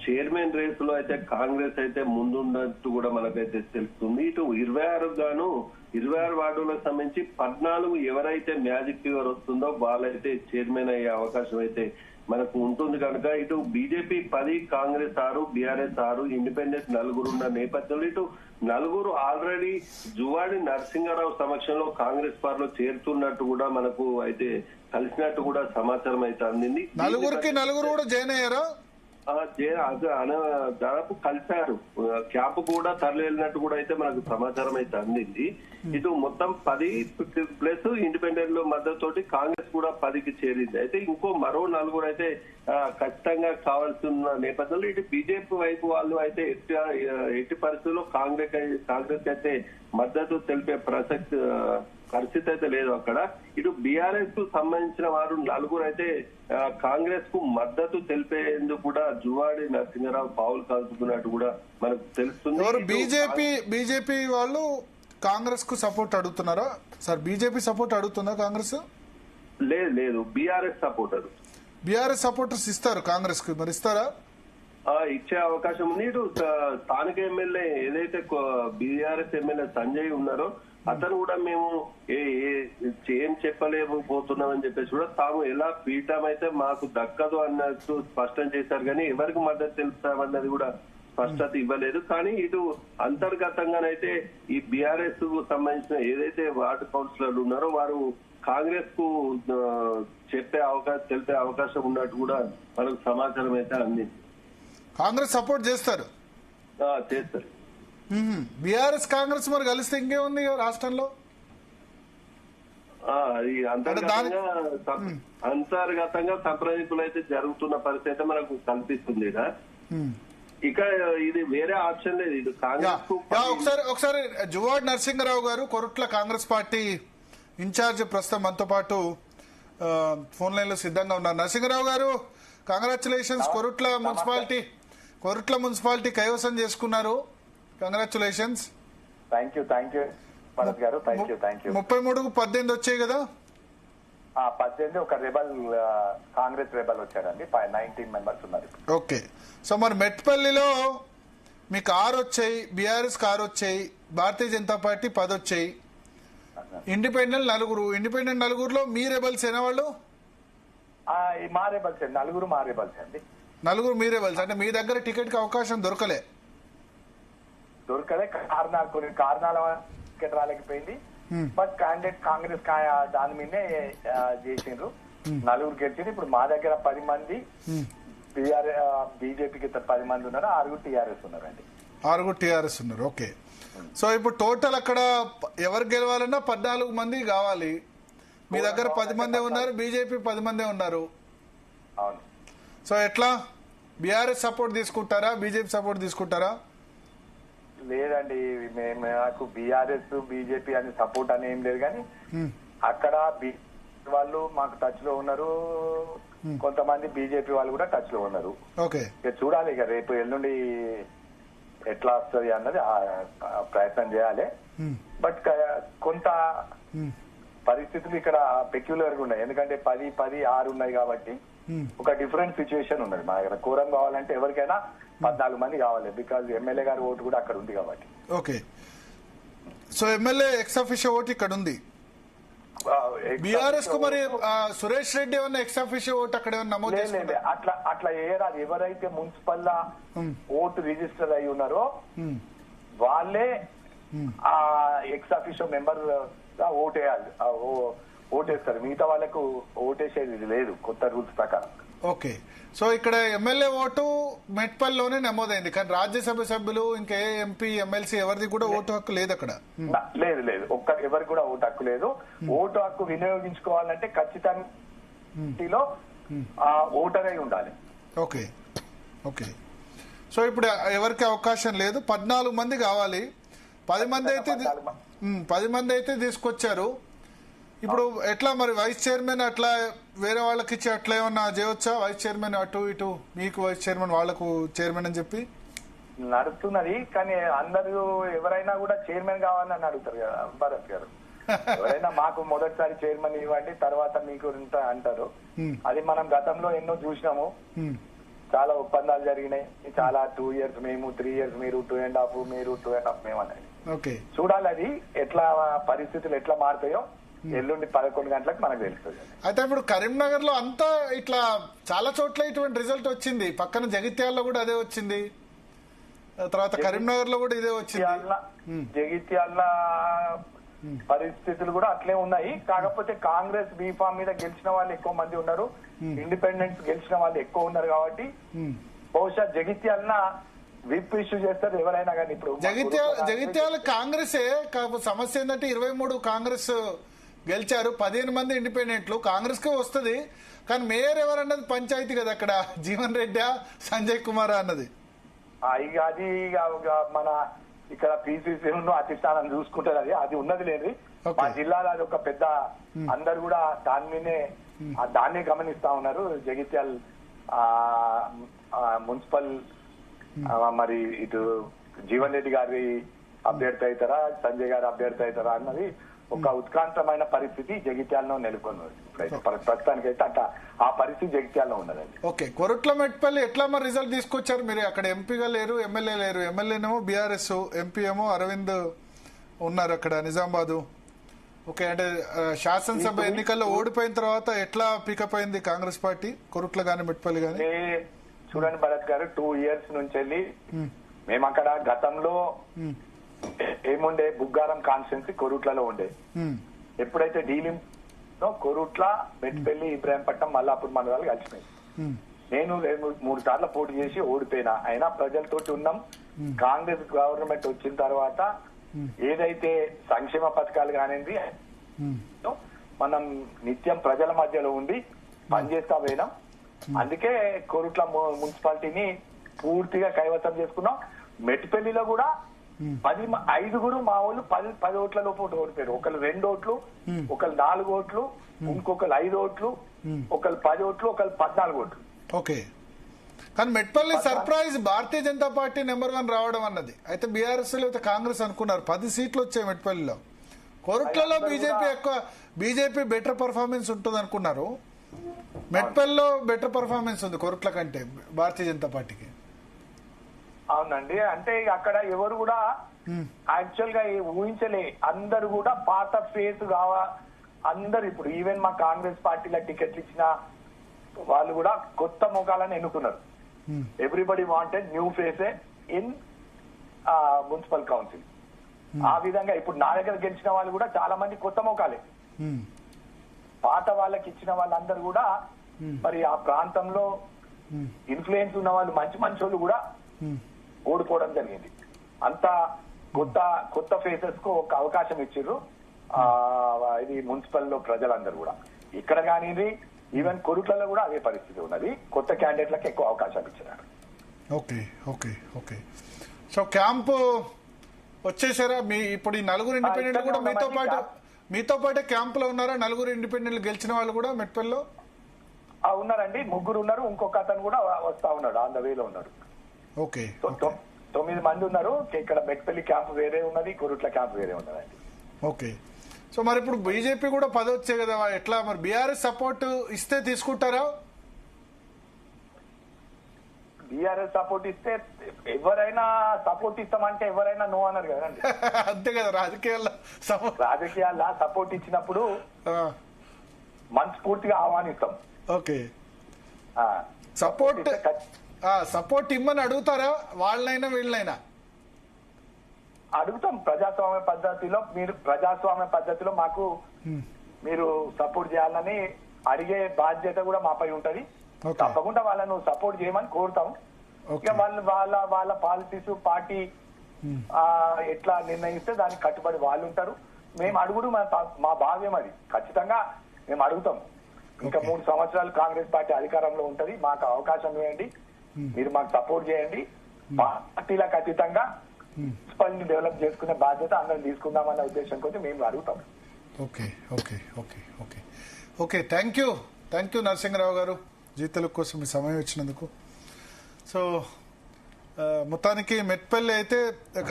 చైర్మన్ రేసులో అయితే కాంగ్రెస్ అయితే ముందున్నట్టు కూడా మనకైతే తెలుస్తుంది. ఇటు 26 వార్డులకు సంబంధించి 14 ఎవరైతే మ్యాజిక్ ఫీవర్ వస్తుందో వాళ్ళైతే చైర్మన్ అయ్యే అవకాశం అయితే మనకు ఉంటుంది కనుక ఇటు బీజేపీ 10, కాంగ్రెస్ 6, బీఆర్ఎస్ 6, ఇండిపెండెంట్ 4 ఉన్న నేపథ్యంలో ఇటు 4 ఆల్రెడీ జువాడి నరసింహారావు సమక్షంలో కాంగ్రెస్ పార్టీలో చేరుతున్నట్టు కూడా మనకు అయితే కలిసినట్టు కూడా సమాచారం అయితే అందింది. 4 కూడా జాయిన్ అయ్యారా? దాదాపు కలిశారు. క్యాంపు కూడా తరలి వెళ్ళినట్టు కూడా అయితే మనకు సమాచారం అయితే అందింది. ఇటు మొత్తం 10+ ఇండిపెండెంట్ లో మద్దతుతోటి కాంగ్రెస్ కూడా 10కి చేరింది. అయితే మరో 4 అయితే ఖచ్చితంగా కావాల్సిన నేపథ్యంలో ఇటు బీజేపీ వైపు వాళ్ళు అయితే ఎట్టి పరిస్థితుల్లో కాంగ్రెస్ అయితే మద్దతు తెలిపే పరిస్థితి అయితే లేదు అక్కడ. ఇటు బీఆర్ఎస్ కు సంబంధించిన వారు 4 అయితే కాంగ్రెస్ కు మద్దతు తెలిపేందుకు కూడా జువాడి నరసింహారావు పావులు కాల్చుకున్నట్టు కూడా మనకు తెలుస్తుంది. బీజేపీ వాళ్ళు కాంగ్రెస్ కు సపోర్ట్ అడుగుతున్నారా సార్? బీజేపీ సపోర్ట్ అడుగుతుందా కాంగ్రెస్? లేదు, బీఆర్ఎస్ సపోర్టర్. బీఆర్ఎస్ సపోర్టర్స్ ఇస్తారు కాంగ్రెస్ కు, మరి ఇస్తారా? ఇచ్చే అవకాశం ఉంది. ఇటు స్థానిక ఎమ్మెల్యే ఏదైతే బీఆర్ఎస్ ఎమ్మెల్యే సంజయ్ ఉన్నారో అతను కూడా మేము ఏం చెప్పలేకపోతున్నామని చెప్పేసి కూడా తాము ఎలా పీఠం అయితే మాకు దక్కదు అన్నట్టు స్పష్టం చేశారు. కానీ ఎవరికి మద్దతు తెలుపుతామన్నది కూడా స్పష్టత ఇవ్వలేదు. కానీ ఇటు అంతర్గతంగానైతే ఈ బీఆర్ఎస్ కు సంబంధించిన ఏదైతే వార్డు కౌన్సిలర్లు ఉన్నారో వారు కాంగ్రెస్ కు తెలిపే అవకాశం ఉన్నట్టు కూడా మనకు సమాచారం అయితే అందింది. కాంగ్రెస్ సపోర్ట్ చేస్తారు. బీఆర్ఎస్ కాంగ్రెస్ మరి కలిస్తే ఇంకేముంది రాష్ట్రంలో? అది అంతర్గతంగా సంప్రదింపులు అయితే జరుగుతున్న పరిస్థితి మనకు కనిపిస్తుంది. ఇక ఇది వేరే ఆప్షన్ లేదు. ఇది కాంగ్రెస్ ఒకసారి జువాడ్ నరసింహారావు గారు కొరుట్ల కాంగ్రెస్ పార్టీ ఇన్ఛార్జ్ ప్రస్తుతం మనతో పాటు ఫోన్ లైన్ లో సిద్ధంగా ఉన్నారు. నరసింహారావు గారు, కంగ్రాచులేషన్స్. కొరుట్ల మున్సిపాలిటీ కైవసం చేసుకున్నారు. కంగ్రాచులేషన్స్. థ్యాంక్ యూ భరత్ గారు. Thank you. 33కు 18 వచ్చాయి కదా? 18 ఒక కాంగ్రెస్ రెబల్ వచ్చారండి. 19 మెంబర్స్ ఉన్నారు. ఓకే. సో మరి మెట్పల్లిలో మీకు 6 వచ్చాయి, బీఆర్ఎస్ 6 వచ్చాయి, భారతీయ జనతా పార్టీ 10 వచ్చాయి, ఇండిపెండెంట్ 4. ఇండిపెండెంట్ 4లో మీ రెబల్స్ అయినా వాళ్ళు? మా రెబల్స్ అండి. 4 మా రెబల్స్ అండి. 4 మీ రెబల్స్. అంటే మీ దగ్గర టికెట్ కి అవకాశం దొరకలే? కొన్ని కారణాల టికెట్ రాలేకపోయింది. బట్ క్యాండిడేట్ కాంగ్రెస్ దాని మీదే చేసిండ్రు. 4 గెలిచింది. ఇప్పుడు మా దగ్గర 10 మంది, బీజేపీకి 10 మంది ఉన్నారు, 6 టీఆర్ఎస్ ఉన్నారండి. 6 టీఆర్ఎస్ ఉన్నారు. ఓకే. సో ఇప్పుడు టోటల్ అక్కడ ఎవరు గెలవాలన్నా 14 మంది కావాలి. మీ దగ్గర 10 మందే ఉన్నారు, బీజేపీ 10 మందే ఉన్నారు. అవును. సో ఎట్లా బీఆర్ఎస్ సపోర్ట్ తీసుకుంటారా, బీజేపీ సపోర్ట్ తీసుకుంటారా? లేదండి, నాకు బీఆర్ఎస్ బీజేపీ అని సపోర్ట్ అని ఏం లేదు. కానీ అక్కడ వాళ్ళు మాకు టచ్ లో ఉన్నారు, కొంతమంది బీజేపీ వాళ్ళు కూడా టచ్ లో ఉన్నారు. చూడాలి ఇక రేపు ఎల్లుండి ఎట్లా వస్తుంది అన్నది ప్రయత్నం చేయాలి. బట్ కొంత పరిస్థితులు ఇక్కడ పెక్యులర్ గా ఉన్నాయి. ఎందుకంటే 10, 6 ఉన్నాయి కాబట్టి ఒక డిఫరెంట్ సిచ్యువేషన్ ఉన్నది. మా దగ్గర కోరం కావాలంటే ఎవరికైనా 14 మంది కావాలి. బికాజ్ ఎమ్మెల్యే గారి ఓటు కూడా అక్కడ ఉంది కాబట్టి. Okay. So MLA ex officio vote ఇక్కడ ఉంది. బీఆర్ఎస్ కు మరి సురేష్ రెడ్డి ఏమన్నా ఎక్స్ అఫిషియో ఓటు అక్కడ నమోదు చేసింది? అట్లా ఏరాదు. ఎవరైతే మున్సిపల్ ఓటు రిజిస్టర్ అయి ఉన్నారో వాళ్ళే ఆ ఎక్స్ అఫీషియో మెంబర్ గా ఓటేయాలి, ఓటేస్తారు. మిగతా వాళ్ళకు ఓటేసేది లేదు కొత్త రూల్స్ ప్రకారం. ఓకే, సో ఇక్కడ ఎమ్మెల్యే ఓటు మెట్పల్లిలోనే నమోదైంది, కానీ రాజ్యసభ సభ్యులు ఇంకా ఎంపీ ఎమ్మెల్సీ ఎవరిది కూడా ఓటు హక్కు లేదు అక్కడ. లేదు లేదు, ఎవరికి కూడా ఓటు హక్కు లేదు. ఓటు హక్కు వినియోగించుకోవాలంటే ఖచ్చితంగా ఓటర్ అయి ఉండాలి. ఓకే ఓకే, సో ఇప్పుడు ఎవరికి అవకాశం లేదు, 14 మంది కావాలి. 10 మంది అయితే తీసుకొచ్చారు. ఇప్పుడు ఎట్లా మరి వైస్ చైర్మన్ అట్లా వేరే వాళ్ళకి ఇచ్చి అట్లా ఏమన్నా చేయవచ్చా? వైస్ చైర్మన్ అటు ఇటు, మీకు వైస్ చైర్మన్ వాళ్ళకు చైర్మన్ అని చెప్పి నడుస్తున్నది. కానీ అందరూ ఎవరైనా కూడా చైర్మన్ కావాలని అడుగుతారు కదా భరత్ గారు. ఎవరైనా మాకు మొదటిసారి చైర్మన్ ఇవ్వండి, తర్వాత మీకు అంటారు. అది మనం గతంలో ఎన్నో చూసినాము. చాలా ఒప్పందాలు జరిగినాయి. చాలా 2 years మేము, 3 years మీరు, 2.5 మీరు, 2.5 మేము అనేది. చూడాలి అది ఎట్లా పరిస్థితులు ఎట్లా మారుతాయో. ఎల్లుండి 11 గంటలకు మనకు తెలుస్తుంది. అయితే ఇప్పుడు కరీంనగర్ లో అంతా ఇట్లా చాలా చోట్ల ఇటువంటి రిజల్ట్ వచ్చింది. పక్కన జగిత్యాలలో కూడా అదే వచ్చింది, తర్వాత కరీంనగర్ లో కూడా ఇదే వచ్చింది. జగిత్యాల పరిస్థితులు కూడా అట్లే ఉన్నాయి. కాకపోతే కాంగ్రెస్ బీఫామ్ మీద గెలిచిన వాళ్ళు ఎక్కువ మంది ఉన్నారు, ఇండిపెండెన్స్ గెలిచిన వాళ్ళు ఎక్కువ ఉన్నారు. కాబట్టి బహుశా జగిత్యాల విప్ ఇష్యూ చేస్తారు ఎవరైనా కానీ. ఇప్పుడు జగిత్యాల కాంగ్రెసే. కాకపోతే సమస్య ఏంటంటే 23 కాంగ్రెస్ గెలిచారు, 15 మంది ఇండిపెండెంట్లు. కాంగ్రెస్ కే వస్తుంది, కానీ మేయర్ ఎవరన్నది పంచాయతీ కదా అక్కడ. జీవన్ రెడ్డి, సంజయ్ కుమార్ అన్నది ఇక అది మన ఇక్కడ పిసిసి అధిష్టానం చూసుకుంటారు. అది ఉన్నది లేదు. మా జిల్లాలో అది ఒక పెద్ద, అందరు కూడా దాన్నే గమనిస్తా ఉన్నారు. జగిత్యాల మున్సిపల్ మరి ఇటు జీవన్ రెడ్డి గారి అభ్యర్థి అవుతారా, సంజయ్ గారి అభ్యర్థి అవుతారా అన్నది ఒక ఉత్కాంతమైన పరిస్థితి జగిత్యాలలో నెలకొన్నది. ప్రస్తుతానికి అయితే అట్లా ఆ పరిస్థితి జగిత్యాలలో ఉన్నదండి. ఓకే, కొరుట్ల మెట్పల్లి ఎట్లా మరి రిజల్ట్ తీసుకొచ్చారు మీరు? అక్కడ ఎంపీగా లేరు, ఎమ్మెల్యే లేరు. ఎమ్మెల్యేనేమో బీఆర్ఎస్, ఎంపీ ఏమో అరవింద్ ఉన్నారు అక్కడ నిజామాబాద్. ఓకే, అంటే శాసనసభ ఎన్నికల్లో ఓడిపోయిన తర్వాత ఎట్లా పికప్ అయింది కాంగ్రెస్ పార్టీ కొరుట్ల గాని మెట్పల్లి గాని? చూడండి భరత్ గారు, 2 years నుంచి వెళ్ళి మేము అక్కడ గతంలో ఏముండే బుగ్గారం కాన్స్టిట్యున్సీ కొరుట్లలో ఉండే. ఎప్పుడైతే డీలింగ్ కొరుట్ల, మెట్పల్లి, ఇబ్రాహీంపట్నం, మల్లాపూర్ మండలాలు కలిసిపోయింది. నేను 3 సార్లు పోటీ చేసి ఓడిపోయినా. అయినా ప్రజలతోటి ఉన్నాం. కాంగ్రెస్ గవర్నమెంట్ వచ్చిన తర్వాత ఏదైతే సంక్షేమ పథకాలు కానివ్వండి మనం నిత్యం ప్రజల మధ్యలో ఉండి పనిచేస్తా పోయినాం. అందుకే కొరుట్ల మున్సిపాలిటీని పూర్తిగా కైవసం చేసుకున్నాం. మెట్పల్లిలో కూడా 5 మా వాళ్ళు 10 ఓట్ల లోపు ఓడిపోయారు. ఒకళ్ళు 2 ఓట్లు, ఒకళ్ళు 4 ఓట్లు, ఇంకొకళ్ళు 5 ఓట్లు, ఒకళ్ళు 10 ఓట్లు, ఒకళ్ళు 14 ఓట్లు. ఓకే, కానీ మెట్పల్లి సర్ప్రైజ్ భారతీయ జనతా పార్టీ నెంబర్ 1 రావడం అన్నది. అయితే బీఆర్ఎస్ లేకపోతే కాంగ్రెస్ అనుకున్నారు 10 సీట్లు వచ్చాయి మెట్పల్లిలో. కొరుట్లలో బీజేపీ బెటర్ పర్ఫార్మెన్స్ ఉంటుంది అనుకున్నారు. మెట్పల్లిలో బెటర్ పర్ఫార్మెన్స్ ఉంది కొరుట్ల కంటే భారతీయ జనతా పార్టీకి. అవునండి, అంటే అక్కడ ఎవరు కూడా యాక్చువల్ గా ఊహించలే. అందరు కూడా పాత ఫేస్ అందరు ఇప్పుడు ఈవెన్ మా కాంగ్రెస్ పార్టీలో టికెట్లు ఇచ్చిన వాళ్ళు కూడా కొత్త ముఖాలను ఎన్నుకున్నారు. Everybody wanted new faces in municipal council. ఆ విధంగా ఇప్పుడు నా దగ్గర గెలిచిన వాళ్ళు కూడా చాలా మంది కొత్త ముఖాలే. పాత వాళ్ళకి ఇచ్చిన వాళ్ళందరూ కూడా మరి ఆ ప్రాంతంలో ఇన్ఫ్లుయెన్స్ ఉన్న వాళ్ళు మంచి వాళ్ళు కూడా ఓడిపోవడం జరిగింది. అంతా కొత్త ఫేసెస్ కు ఒక అవకాశం ఇచ్చిర్రు ఇది మున్సిపల్ లో ప్రజలందరూ కూడా. ఇక్కడ కానీ ఈవెన్ కొరుట్లలో కూడా అదే పరిస్థితి ఉన్నది. కొత్త క్యాండిడేట్లకు ఎక్కువ అవకాశాలు ఇచ్చినారు. Okay okay okay, so camp వచ్చేసారా? మీ ఇప్పుడు ఈ 4 ఇండిపెండెంట్లు కూడా మీతో పాటే క్యాంపులో ఉన్నారా? 4 ఇండిపెండెంట్లు గెలిచిన వాళ్ళు కూడా మెట్పల్లిలో ఉన్నారండి. 3 ఉన్నారు, ఇంకొక అతను కూడా వస్తా ఉన్నాడు, ఆన్ ద వేలో ఉన్నాడు. ఓకే, 9 మంది ఉన్నారు. ఇక్కడ మెట్పల్లి క్యాంప్ వేరే ఉన్నది, కొరుట్ల క్యాంప్ వేరే ఉన్నదండి. ఓకే, సో మరి ఇప్పుడు బీజేపీ కూడా 10 వచ్చాయి కదా, ఎట్లా మరి బీఆర్ఎస్ సపోర్ట్ ఇస్తే తీసుకుంటారా? బీఆర్ఎస్ సపోర్ట్ ఇస్తే ఎవరైనా సపోర్ట్ ఇస్తామంటే ఎవరైనా నో అన్నారు కదండి. అంతే కదా, రాజకీయాల్లో సపోర్ట్ ఇచ్చినప్పుడు మనస్ఫూర్తిగా ఆహ్వానిస్తాం. ఓకే, సపోర్ట్ ఇమ్మని అడుగుతారా వాళ్ళనైనా వీళ్ళనైనా? అడుగుతాం ప్రజాస్వామ్య పద్ధతిలో మాకు మీరు సపోర్ట్ చేయాలని అడిగే బాధ్యత కూడా మాపై ఉంటది. తప్పకుండా వాళ్ళను సపోర్ట్ చేయమని కోరుతాం. ఇక వాళ్ళ పాలసీస్ పార్టీ ఎట్లా నిర్ణయిస్తే దానికి కట్టుబడి వాళ్ళు ఉంటారు. మేము అడుగుడు మా భావ్యం, అది ఖచ్చితంగా మేము అడుగుతాం. ఇంకా 3 సంవత్సరాలు కాంగ్రెస్ పార్టీ అధికారంలో ఉంటది, మాకు అవకాశం ఇవ్వండి, మీరు మాకు సపోర్ట్ చేయండి, పార్టీలకు అతీతంగా మున్సిపాలిటీ డెవలప్ చేసుకునే బాధ్యత అందరం తీసుకుందామన్న ఉద్దేశం కొద్ది మేము అడుగుతాం. Okay okay okay okay okay thank you Narasimharao గారు జీ తెలుగు కోసం మీ సమయం ఇచ్చినందుకు. సో మొత్తానికి మెట్పల్లి అయితే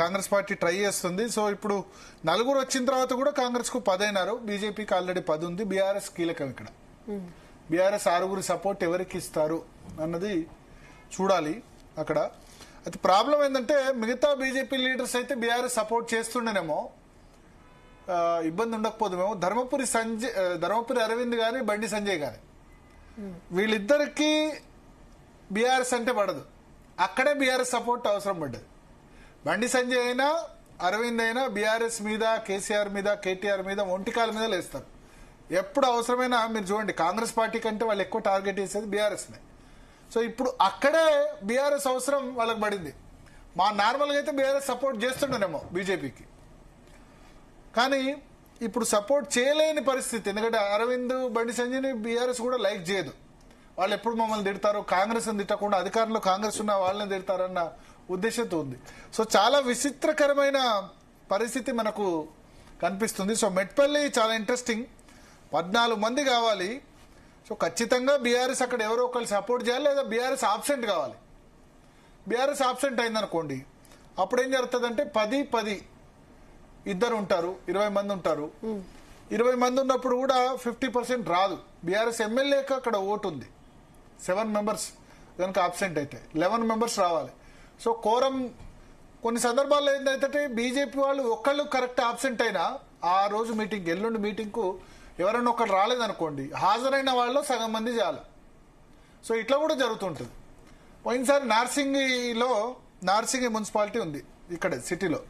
కాంగ్రెస్ పార్టీ ట్రై చేస్తుంది. సో ఇప్పుడు 4 వచ్చిన తర్వాత కూడా కాంగ్రెస్ కు 10 అయినారు, బీజేపీకి ఆల్రెడీ 10 ఉంది. బీఆర్ఎస్ కీలకం ఇక్కడ. బీఆర్ఎస్ 6 సపోర్ట్ ఎవరికి ఇస్తారు అన్నది చూడాలి అక్కడ. అయితే ప్రాబ్లం ఏంటంటే మిగతా బీజేపీ లీడర్స్ అయితే బీఆర్ఎస్ సపోర్ట్ చేస్తుండేనేమో, ఇబ్బంది ఉండకపోదుమేమో. ధర్మపురి అరవింద్ గాని బండి సంజయ్ గాని వీళ్ళిద్దరికి బీఆర్ఎస్ అంటే పడదు, అక్కడే బీఆర్ఎస్ సపోర్ట్ అవసరం పడ్డది. బండి సంజయ్ అయినా అరవింద్ అయినా బీఆర్ఎస్ మీద, కేసీఆర్ మీద, కేటీఆర్ మీద, ఒంటికాల మీద లేస్తారు. ఎప్పుడు అవసరమైనా మీరు చూడండి, కాంగ్రెస్ పార్టీ కంటే వాళ్ళు ఎక్కువ టార్గెట్ చేసేది బీఆర్ఎస్నే. సో ఇప్పుడు అక్కడే బీఆర్ఎస్ అవసరం వాళ్ళకి పడింది. నార్మల్గా అయితే బీఆర్ఎస్ సపోర్ట్ చేస్తుండేనేమో బీజేపీకి, కానీ ఇప్పుడు సపోర్ట్ చేయలేని పరిస్థితి. ఎందుకంటే అరవింద్, బండి సంజయ్ని బీఆర్ఎస్ కూడా లైక్ చేయదు. వాళ్ళు ఎప్పుడు మమ్మల్ని తిడతారు, కాంగ్రెస్ తిట్టకుండా అధికారంలో కాంగ్రెస్ ఉన్న వాళ్ళని తిడతారన్న ఉద్దేశంతో ఉంది. సో చాలా విచిత్రకరమైన పరిస్థితి మనకు కనిపిస్తుంది. సో మెట్పల్లి చాలా ఇంట్రెస్టింగ్. 14 మంది కావాలి. సో ఖచ్చితంగా బీఆర్ఎస్ అక్కడ ఎవరో ఒకరు సపోర్ట్ చేయాలి, లేదా బీఆర్ఎస్ ఆబ్సెంట్ కావాలి. బీఆర్ఎస్ ఆబ్సెంట్ అయిందనుకోండి, అప్పుడు ఏం జరుగుతుందంటే 10 ఇద్దరు ఉంటారు, 20 మంది ఉంటారు. 20 మంది ఉన్నప్పుడు కూడా 50% రాదు. బీఆర్ఎస్ ఎమ్మెల్యేకి అక్కడ ఓటు ఉంది, 7 మెంబర్స్ కనుక ఆబ్సెంట్ అయితే 11 మెంబర్స్ రావాలి. సో కోరం కొన్ని సందర్భాల్లో ఏంటంటే బీజేపీ వాళ్ళు ఒక్కళ్ళు కరెక్ట్ ఆబ్సెంట్ అయినా ఆ రోజు మీటింగ్, ఎల్లుండి మీటింగ్కు ఎవరైనా ఒకరు రాలేదనుకోండి, హాజరైన వాళ్ళు సగం మంది చాలు. సో ఇట్లా కూడా జరుగుతుంటుంది. పోయినసారి నార్సింగి మున్సిపాలిటీ ఉంది ఇక్కడ సిటీలో.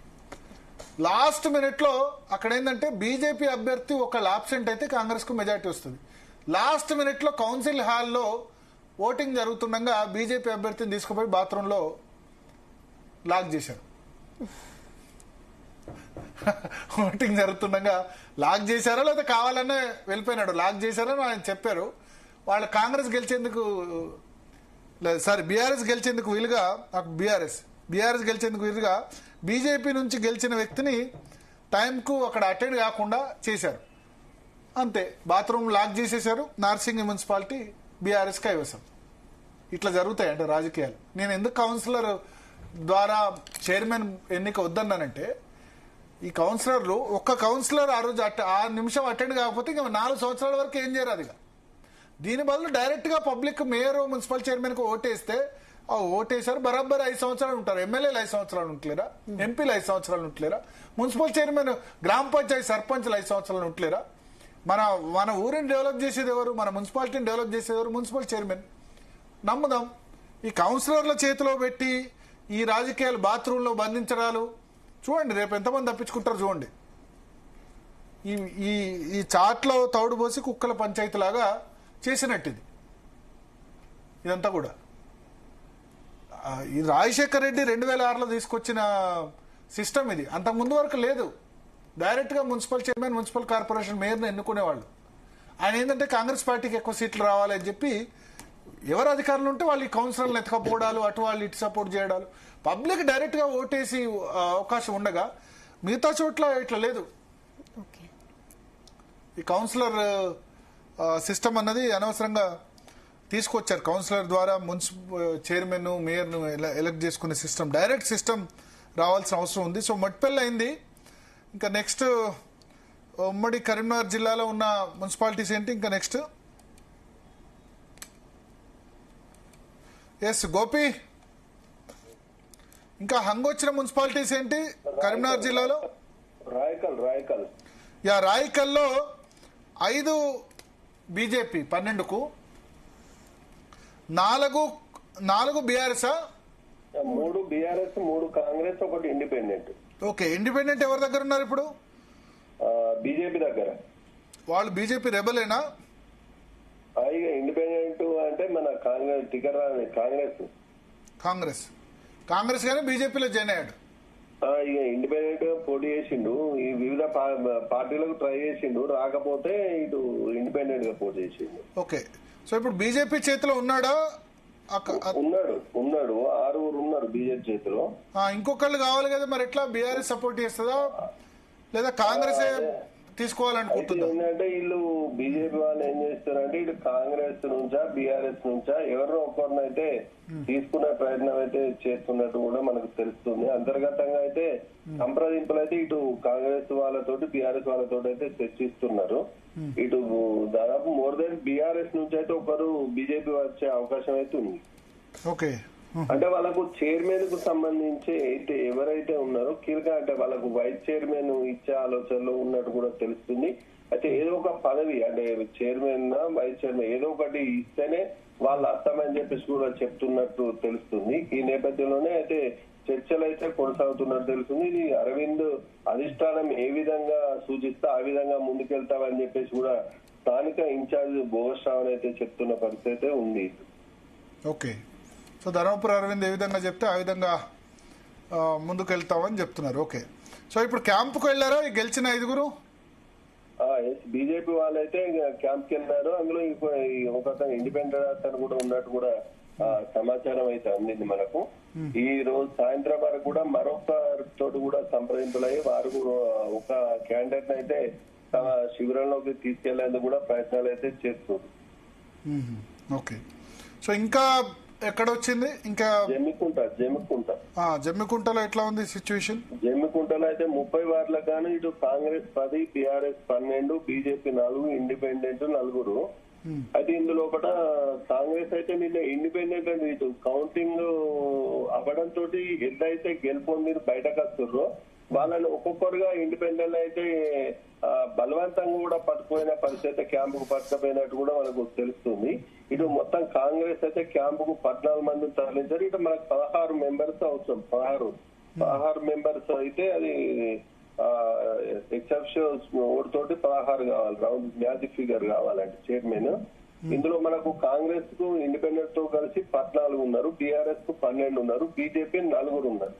లాస్ట్ మినిట్లో అక్కడ ఏంటంటే బీజేపీ అభ్యర్థి ఒకళ్ళు ఆబ్సెంట్ అయితే కాంగ్రెస్ కు మెజార్టీ వస్తుంది. లాస్ట్ మినిట్లో కౌన్సిల్ హాల్లో ఓటింగ్ జరుగుతుండగా బీజేపీ అభ్యర్థిని తీసుకుపోయి బాత్రూంలో లాక్ చేశారు. ఓటింగ్ జరుగుతుండగా లాక్ చేశారో లేదా కావాలనే వెళ్ళిపోయినాడు, లాక్ చేశారని ఆయన చెప్పారు. వాళ్ళు కాంగ్రెస్ గెలిచేందుకు, బీఆర్ఎస్ గెలిచేందుకు వీలుగా, బీఆర్ఎస్ గెలిచేందుకు వీలుగా బీజేపీ నుంచి గెలిచిన వ్యక్తిని టైంకు అక్కడ అటెండ్ కాకుండా చేశారు. అంతే, బాత్రూమ్ లాక్ చేసేశారు. నార్సింగి మున్సిపాలిటీ బీఆర్ఎస్ కైవసం. ఇట్లా జరుగుతాయంటే రాజకీయాలు. నేను ఎందుకు కౌన్సిలర్ ద్వారా చైర్మన్ ఎన్నిక వద్దన్నానంటే, ఈ కౌన్సిలర్లు ఒక్క కౌన్సిలర్ ఆ రోజు ఆ నిమిషం అటెండ్ కాకపోతే ఇంకా 4 సంవత్సరాల వరకు ఏం చేయరాదు. ఇక దీని బదులు డైరెక్ట్ గా పబ్లిక్ మేయర్, మున్సిపల్ చైర్మన్ కు ఓటేస్తే ఓటేశారు, బరాబర్ 5 సంవత్సరాలు ఉంటారు. ఎమ్మెల్యేలు 5 సంవత్సరాలు ఉంటలేరా? ఎంపీలు 5 సంవత్సరాలు ఉంటలేరా? మున్సిపల్ చైర్మన్, గ్రామ పంచాయతీ సర్పంచ్లు 5 సంవత్సరాలు ఉంటలేరా? మన ఊరిని డెవలప్ చేసేది ఎవరు? మన మున్సిపాలిటీని డెవలప్ చేసేది ఎవరు? Municipal chairman. నమ్ముదాం. ఈ కౌన్సిలర్ల చేతిలో పెట్టి ఈ రాజకీయాలు బాత్రూంలో బంధించడాలు చూడండి, రేపు ఎంతమంది తప్పించుకుంటారు చూడండి. ఈ చాట్లో తౌడు పోసి కుక్కల పంచాయతీ లాగా చేసినట్టు ఇదంతా కూడా. ఈ రాజశేఖర్ రెడ్డి 2006లో తీసుకొచ్చిన సిస్టమ్ ఇది. అంతకుముందు వరకు లేదు. డైరెక్ట్ గా మున్సిపల్ చైర్మన్, మున్సిపల్ కార్పొరేషన్ మేయర్ని ఎన్నుకునేవాళ్ళు. ఆయన ఏంటంటే కాంగ్రెస్ పార్టీకి ఎక్కువ సీట్లు రావాలని చెప్పి ఎవరు అధికారులు ఉంటే వాళ్ళు ఈ కౌన్సిలర్లు ఎత్తుకపోవడాలు, అటు వాళ్ళు ఇటు సపోర్ట్ చేయడాలు, పబ్లిక్ డైరెక్ట్ గా ఓటేసి అవకాశం ఉండగా మిగతా చోట్ల ఇట్లా లేదు. ఈ కౌన్సిలర్ సిస్టమ్ అన్నది అనవసరంగా తీసుకొచ్చారు. కౌన్సిలర్ ద్వారా చైర్మన్, మేయర్ను ఎలక్ట్ చేసుకునే సిస్టమ్, డైరెక్ట్ సిస్టమ్ రావాల్సిన అవసరం ఉంది. సో మట్పల్లి అయింది. ఇంకా నెక్స్ట్ ఉమ్మడి కరీంనగర్ జిల్లాలో ఉన్న మున్సిపాలిటీస్ ఏంటి? ఇంకా నెక్స్ట్ గోపి, ఇంకా హంగొచ్చిన మున్సిపాలిటీస్ ఏంటి కరీంనగర్ జిల్లాలో? రాయకల్లో 5 బీజేపీ, 12కు 4 BRS. 3 BRS, 3 Congress, 1 independent. Okay, independent ఎవరి దగ్గర ఉన్నారు ఇప్పుడు? బీజేపీ దగ్గర. వాళ్ళు బీజేపీ రెబలేనా? ఇక ఇండిపెండెంట్ అంటే మన కాంగ్రెస్ టికెట్ కాంగ్రెస్ కానీ బీజేపీలో జాయిన్ అయ్యాడు. ఇక ఇండిపెండెంట్ పోటీ చేసిండు, ఈ వివిధ పార్టీలకు ట్రై చేసిండు, రాకపోతే ఇటు ఇండిపెండెంట్ గా పోటీ చేసిండు. ఓకే, సో ఇప్పుడు బీజేపీ చేతిలో ఉన్నాడా? ఉన్నాడు 6 ఉన్నారు బీజేపీ చేతిలో. ఇంకొకళ్ళు కావాలి కదా, మరి ఎట్లా? బీఆర్ఎస్ సపోర్ట్ చేస్తుందా లేదా కాంగ్రెస్ తీసుకోవాలనుకుంటుందా? ఏంటంటే వీళ్ళు బీజేపీ వాళ్ళు ఏం చేస్తారంటే ఇటు కాంగ్రెస్ నుంచా బీఆర్ఎస్ నుంచా ఎవరో ఒకరినైతే తీసుకునే ప్రయత్నం అయితే చేస్తున్నట్టు కూడా మనకు తెలుస్తుంది. అంతర్గతంగా అయితే సంప్రదింపులు అయితే ఇటు కాంగ్రెస్ వాళ్ళతోటి బీఆర్ఎస్ వాళ్ళతోటి అయితే చర్చిస్తున్నారు. ఇటు దాదాపు మోర్ దెన్ బీఆర్ఎస్ నుంచి అయితే ఒకరు బీజేపీ వచ్చే అవకాశం అయితే ఉంది. ఓకే, అంటే వాళ్ళకు చైర్మన్ కు సంబంధించి అయితే ఎవరైతే ఉన్నారో కీలక అంటే వాళ్ళకు వైస్ చైర్మన్ ఇచ్చే ఆలోచనలో ఉన్నట్టు కూడా తెలుస్తుంది. అయితే ఏదో ఒక పదవి అంటే చైర్మన్ వైస్ చైర్మన్ ఏదో ఒకటి ఇస్తేనే వాళ్ళు అర్థమని చెప్పేసి కూడా చెప్తున్నట్టు తెలుస్తుంది. ఈ నేపథ్యంలోనే అయితే చర్చలు అయితే కొనసాగుతున్నట్టు తెలుస్తుంది. ఇది అరవింద్ అధిష్టానం ఏ విధంగా సూచిస్తే ఆ విధంగా ముందుకెళ్తామని చెప్పేసి కూడా స్థానిక ఇన్ఛార్జ్ భోగశ్రావణ్ అయితే చెప్తున్న పరిస్థితి ఉంది. ఓకే, సో ధర్మపురి అరవింద్ ఏ విధంగా చెప్తే ఆ విధంగా ముందుకు వెళ్తామని చెప్తున్నారు. ఓకే, సో ఇప్పుడు క్యాంపుకు వెళ్ళారా ఈ గెలిచిన 5? బీజేపీ వాళ్ళైతే క్యాంప్ కి వెళ్ళారు. అందులో ఒక ఇండిపెండెంట్ అతను కూడా ఉన్నట్టు కూడా సమాచారం అయితే అందింది మనకు. ఈ రోజు సాయంత్రం వరకు కూడా మరొకరితో కూడా సంప్రదింపులు అయ్యి వారు ఒక క్యాండిడేట్ అయితే తమ శిబిరంలోకి తీసుకెళ్లేందుకు కూడా ప్రయత్నాలు అయితే చేస్తున్నారు. ఓకే, సో ఇంకా ఎక్కడ వచ్చింది? ఇంకా జమ్మికుంటలో ఎట్లా ఉంది సిచ్యువేషన్? జమ్మికుంటలో అయితే 30 వార్డులకు గాను ఇటు కాంగ్రెస్ 10, బీఆర్ఎస్ 12, బీజేపీ 4, ఇండిపెండెంట్ 4. అయితే ఇందులో కాంగ్రెస్ అయితే నిన్న ఇండిపెండెంట్ అని ఇటు కౌంటింగ్ అవ్వడంతో ఎట్లయితే గెలుపొంది బయటకు వస్తుర్రో వాళ్ళని ఒక్కొక్కరుగా ఇండిపెండెంట్ అయితే బలవంతంగా కూడా పట్టుకుపోయిన పరిస్థితి, క్యాంపుకు పట్టుకపోయినట్టు కూడా మనకు తెలుస్తుంది. ఇటు మొత్తం కాంగ్రెస్ అయితే క్యాంపుకు 14 మందిని తరలించారు. ఇటు మనకు 16 మెంబర్స్ అవసరం. 16 మెంబర్స్ అయితే అది ఎక్సెప్షన్ ఓటు తోటి 16 కావాలి. రౌండ్ మ్యాజిక్ ఫిగర్ కావాలంటే చైర్మన్. ఇందులో మనకు కాంగ్రెస్ కు ఇండిపెండెంట్ తో కలిసి 14 ఉన్నారు, బీఆర్ఎస్ కు 12 ఉన్నారు, బీజేపీ 4 ఉన్నారు.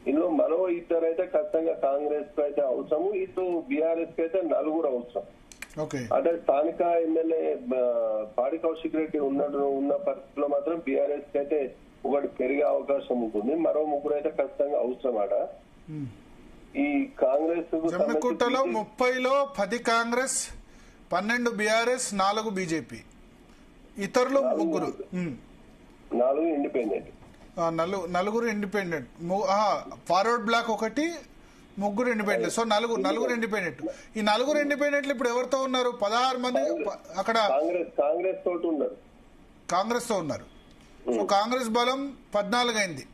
ఇందులో మరో 2 అయితే ఖచ్చితంగా కాంగ్రెస్ కు అయితే అవసరము, ఇటు బీఆర్ఎస్ కి అయితే 4 అవసరం. అంటే స్థానిక ఎమ్మెల్యే పాడి కౌశిక్ రెడ్డి ఉన్న పరిస్థితిలో మాత్రం బీఆర్ఎస్ కి అయితే ఒకటి పెరిగే అవకాశం ఉంటుంది. మరో 3 అయితే ఖచ్చితంగా అవసరం ఆడ. ఈ కాంగ్రెస్ జమ్మికుంటలో 30లో 10 కాంగ్రెస్, 12 బీఆర్ఎస్, 4 బీజేపీ, ఇతరులు 3, 4 independent, 4 independent. Forward Bloc 1, 3 independent. So 4 independent. ఈ 4 ఇండిపెండెంట్లు ఇప్పుడు ఎవరితో ఉన్నారు? 16 మంది అక్కడ కాంగ్రెస్ తోటి ఉన్నారు. కాంగ్రెస్ తో ఉన్నారు. సో కాంగ్రెస్ బలం 14 అయింది.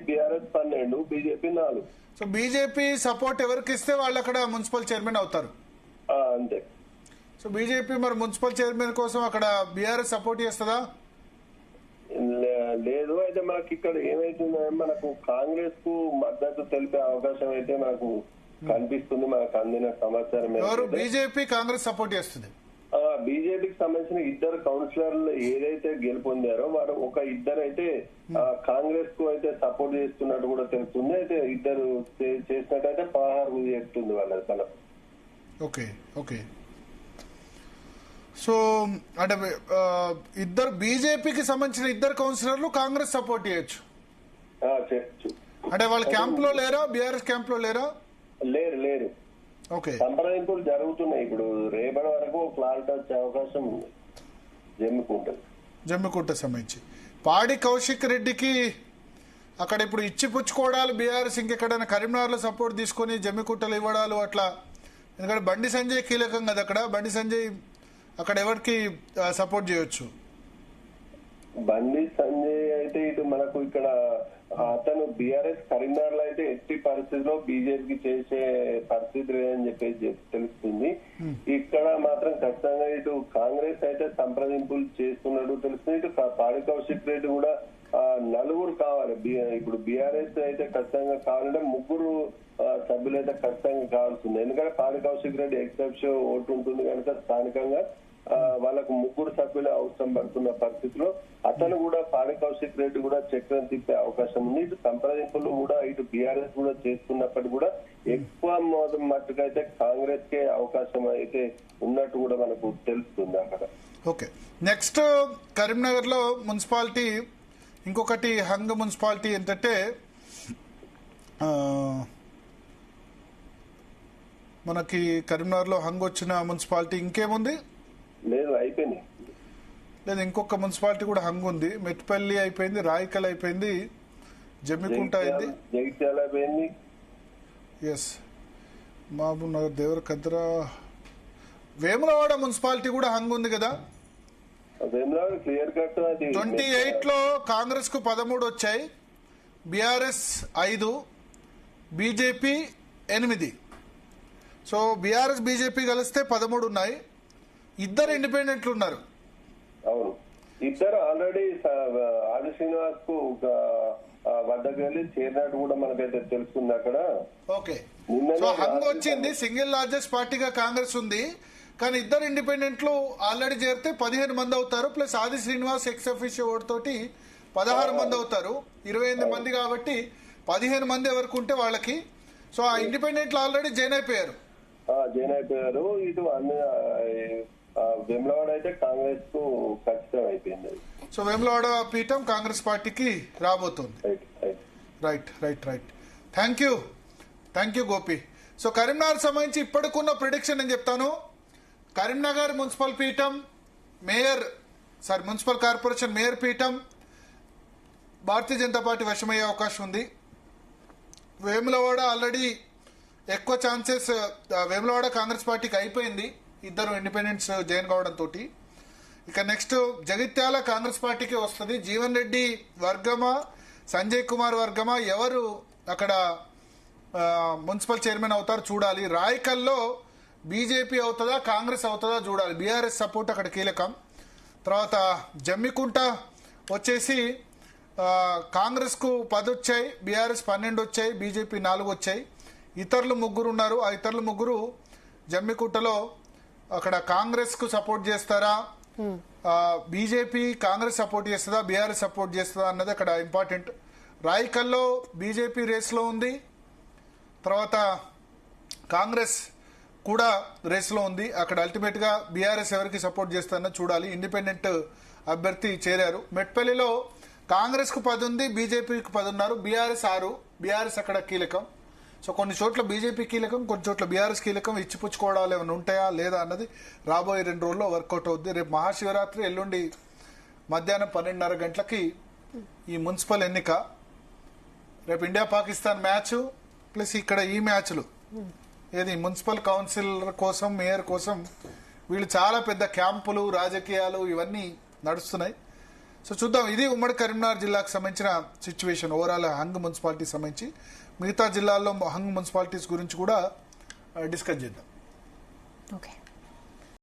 BRS 12, BJP 4. So BJP support ఎవరికి ఇస్తే వాళ్ళు అక్కడ మున్సిపల్ చైర్మన్ అవుతారు. అంతే. సో బీజేపీ మరి మున్సిపల్ చైర్మన్ కోసం అక్కడ బీఆర్ఎస్ సపోర్ట్ చేస్తుందా? లేదు. అయితే మనకి ఇక్కడ ఏమైతుందంటే మనకు కాంగ్రెస్ కు మద్దతు తెలిపే అవకాశం అయితే మనకు కనిపిస్తుంది. మనకు అందిన సమాచారం బీజేపీ కాంగ్రెస్ సపోర్ట్ చేస్తుంది. బీజేపీకి సంబంధించిన 2 కౌన్సిలర్లు ఏదైతే గెలుపొందారో వారు ఒక 2 అయితే కాంగ్రెస్ కు అయితే సపోర్ట్ చేస్తున్నట్టు కూడా తెలుస్తుంది. అయితే 2 చేసినట్టయితే 16 చేస్తుంది వాళ్ళ తల. Okay, okay. సో అంటే బీజేపీకి సంబంధించిన 2 కౌన్సిలర్లు కాంగ్రెస్ సపోర్ట్ చేయొచ్చు. అంటే వాళ్ళ క్యాంప్ లో లేరా? బీఆర్ఎస్ క్యాంప్ లో లేరా? లేరు. ఓకే, సంప్రదింపులు జరుగుతున్నాయి. ఇప్పుడు రేపటి వరకు క్లారిటీ వచ్చే అవకాశం ఉంది జమ్మికుంట సంబంధించి. పాడి కౌశిక్ రెడ్డికి అక్కడ ఇప్పుడు ఇచ్చిపుచ్చుకోవడాలు బీఆర్ఎస్ ఇంకెక్కడైనా కరీంనగర్ లో సపోర్ట్ తీసుకొని జమ్మికుంటలు ఇవ్వడాలు అట్లా. ఎందుకంటే బండి సంజయ్ కీలకం కదా అక్కడ. బండి సంజయ్ అక్కడ ఎవరికి సపోర్ట్ చేయొచ్చు? బండి సంజయ్ అయితే ఇటు మనకు ఇక్కడ అతను బీఆర్ఎస్ కరీంనగర్ లో అయితే ఎట్టి పరిస్థితిలో బీజేపీకి చేసే పరిస్థితి లేదని చెప్పేసి తెలుస్తుంది. ఇక్కడ మాత్రం ఖచ్చితంగా ఇటు కాంగ్రెస్ అయితే సంప్రదింపులు చేస్తున్నట్టు తెలుస్తుంది. ఇటు పాడి కౌశిక్ రెడ్డి కూడా నలుగురు కావాలి. ఇప్పుడు బీఆర్ఎస్ అయితే ఖచ్చితంగా కావాలంటే ముగ్గురు సభ్యులు అయితే ఖచ్చితంగా కావాల్సింది. ఎందుకంటే పాడి కౌశిక్ రెడ్డి ఎక్సెప్షన్ ఓటు ఉంటుంది కనుక స్థానికంగా వాళ్ళకు ముగ్గురు సభ్యులు అవసరం పడుతున్న పరిస్థితిలో అతను కూడా పాడి కౌశిక్ రెడ్డి కూడా చక్రం తిప్పే అవకాశం ఉంది. ఇటు సంప్రదింపులు కూడా ఇటు బీఆర్ఎస్ కూడా చేస్తున్నప్పటికీ కూడా ఎక్కువ మట్టుకైతే కాంగ్రెస్ కే అవకాశం అయితే ఉన్నట్టు కూడా మనకు తెలుస్తుంది అక్కడ. ఓకే, నెక్స్ట్ కరీంనగర్ లో మున్సిపాలిటీ ఇంకొకటి హంగ్ మున్సిపాలిటీ ఏంటంటే మనకి కరీంనగర్ లో హంగ్ వచ్చిన మున్సిపాలిటీ ఇంకేముంది? లేదు, అయిపోయింది. లేదు, ఇంకొక మున్సిపాలిటీ కూడా హంగ్ ఉంది. మెట్పల్లి అయిపోయింది, రాయకల్ అయిపోయింది, జమ్మికుంట అయింది, జగిత్యాల అయిపోయింది. ఎస్, మహబూబ్ నగర్, దేవరకద్ర, వేములవాడ మున్సిపాలిటీ కూడా హంగ్ ఉంది కదా. క్లియర్ కట్ 28 లో కాంగ్రెస్ కు 13 వచ్చాయి, BRS 5, BJP 8. So BRS BJP కలిస్తే 13 ఉన్నాయి. 2 ఇండిపెండెంట్లు ఉన్నారు. అవును, ఇద్దరు ఆల్రెడీ ఆది శ్రీనివాస్ కు వద్దకు వెళ్ళి చేరినట్టు కూడా మనకైతే తెలుస్తుంది అక్కడ. ఓకే, సో హంగ్ వచ్చింది, సింగిల్ లార్జెస్ట్ పార్టీగా కాంగ్రెస్ ఉంది. కానీ 2 ఇండిపెండెంట్లు ఆల్రెడీ చేరితే 15 మంది అవుతారు. ప్లస్ ఆది శ్రీనివాస్ ఎక్స్ అఫీషియో ఓటు తోటి 16 మంది అవుతారు. 28 మంది కాబట్టి 15 మంది ఎవరికి ఉంటే వాళ్ళకి. సో ఆ ఇండిపెండెంట్లు ఆల్రెడీ జాయిన్ అయిపోయారు. ఇటు అన్ని వేములవాడ అయితే కాంగ్రెస్ కు ఖచ్చితం అయిపోయింది. సో వేములవాడ పీఠం కాంగ్రెస్ పార్టీకి రాబోతుంది. Right right right, thank you Gopi. So Karimnagar సంబంధించి ఇప్పటికున్న ప్రిడిక్షన్ నేను చెప్తాను. కరీంనగర్ మున్సిపల్ పీఠం మున్సిపల్ కార్పొరేషన్ మేయర్ పీఠం భారతీయ జనతా పార్టీ వశమయ్యే అవకాశం ఉంది. వేములవాడ ఆల్రెడీ ఎక్కువ ఛాన్సెస్ వేములవాడ కాంగ్రెస్ పార్టీకి అయిపోయింది, 2 ఇండిపెండెంట్స్ జాయిన్ కావడంతో. ఇక నెక్స్ట్ జగిత్యాల కాంగ్రెస్ పార్టీకి వస్తుంది. జీవన్ రెడ్డి వర్గమా, సంజయ్ కుమార్ వర్గమా, ఎవరు అక్కడ మున్సిపల్ చైర్మన్ అవుతారు చూడాలి. రాయకల్లో బీజేపీ అవుతుందా కాంగ్రెస్ అవుతుందా చూడాలి. బీఆర్ఎస్ సపోర్ట్ అక్కడ కీలకం. తర్వాత జమ్మికుంట వచ్చేసి కాంగ్రెస్ కు 10 వచ్చాయి, బీఆర్ఎస్ 12 వచ్చాయి, బీజేపీ 4 వచ్చాయి. ఇతరులు 3 ఉన్నారు. ఆ ఇతరులు 3 జమ్మికుంటలో అక్కడ కాంగ్రెస్ కు సపోర్ట్ చేస్తారా, బీజేపీ కాంగ్రెస్ సపోర్ట్ చేస్తుందా, బీఆర్ఎస్ సపోర్ట్ చేస్తుందా అన్నది అక్కడ ఇంపార్టెంట్. రాయకల్లో బీజేపీ రేస్లో ఉంది, తర్వాత కాంగ్రెస్ కూడా రేస్లో ఉంది. అక్కడ అల్టిమేట్ గా బీఆర్ఎస్ ఎవరికి సపోర్ట్ చేస్తారో చూడాలి. ఇండిపెండెంట్ అభ్యర్థి చేరారు. మెట్పల్లిలో కాంగ్రెస్ కు 10 ఉంది, బీజేపీకి 10 ఉన్నారు, బీఆర్ఎస్ 6. బీఆర్ఎస్ అక్కడ కీలకం. సో కొన్ని చోట్ల బీజేపీ కీలకం, కొన్ని చోట్ల బీఆర్ఎస్ కీలకం. ఇచ్చిపుచ్చుకోవడాలు ఏమైనా ఉంటాయా లేదా అన్నది రాబోయే 2 రోజుల్లో వర్కౌట్ అవుద్ది. రేపు మహాశివరాత్రి, ఎల్లుండి మధ్యాహ్నం 12:30 గంటలకి ఈ మున్సిపల్ ఎన్నిక. రేపు ఇండియా పాకిస్తాన్ మ్యాచ్ ప్లస్ ఇక్కడ ఈ మ్యాచ్లు ఏది మున్సిపల్ కౌన్సిలర్ కోసం, మేయర్ కోసం వీళ్ళు చాలా పెద్ద క్యాంపులు, రాజకీయాలు ఇవన్నీ నడుస్తున్నాయి. సో చూద్దాం. ఇది ఉమ్మడి కరీంనగర్ జిల్లాకు సంబంధించిన సిచ్యువేషన్ ఓవరాల్ హంగ్ మున్సిపాలిటీ సంబంధించి. మిగతా జిల్లాల్లో హంగ్ మున్సిపాలిటీస్ గురించి కూడా డిస్కస్ చేద్దాం. ఓకే.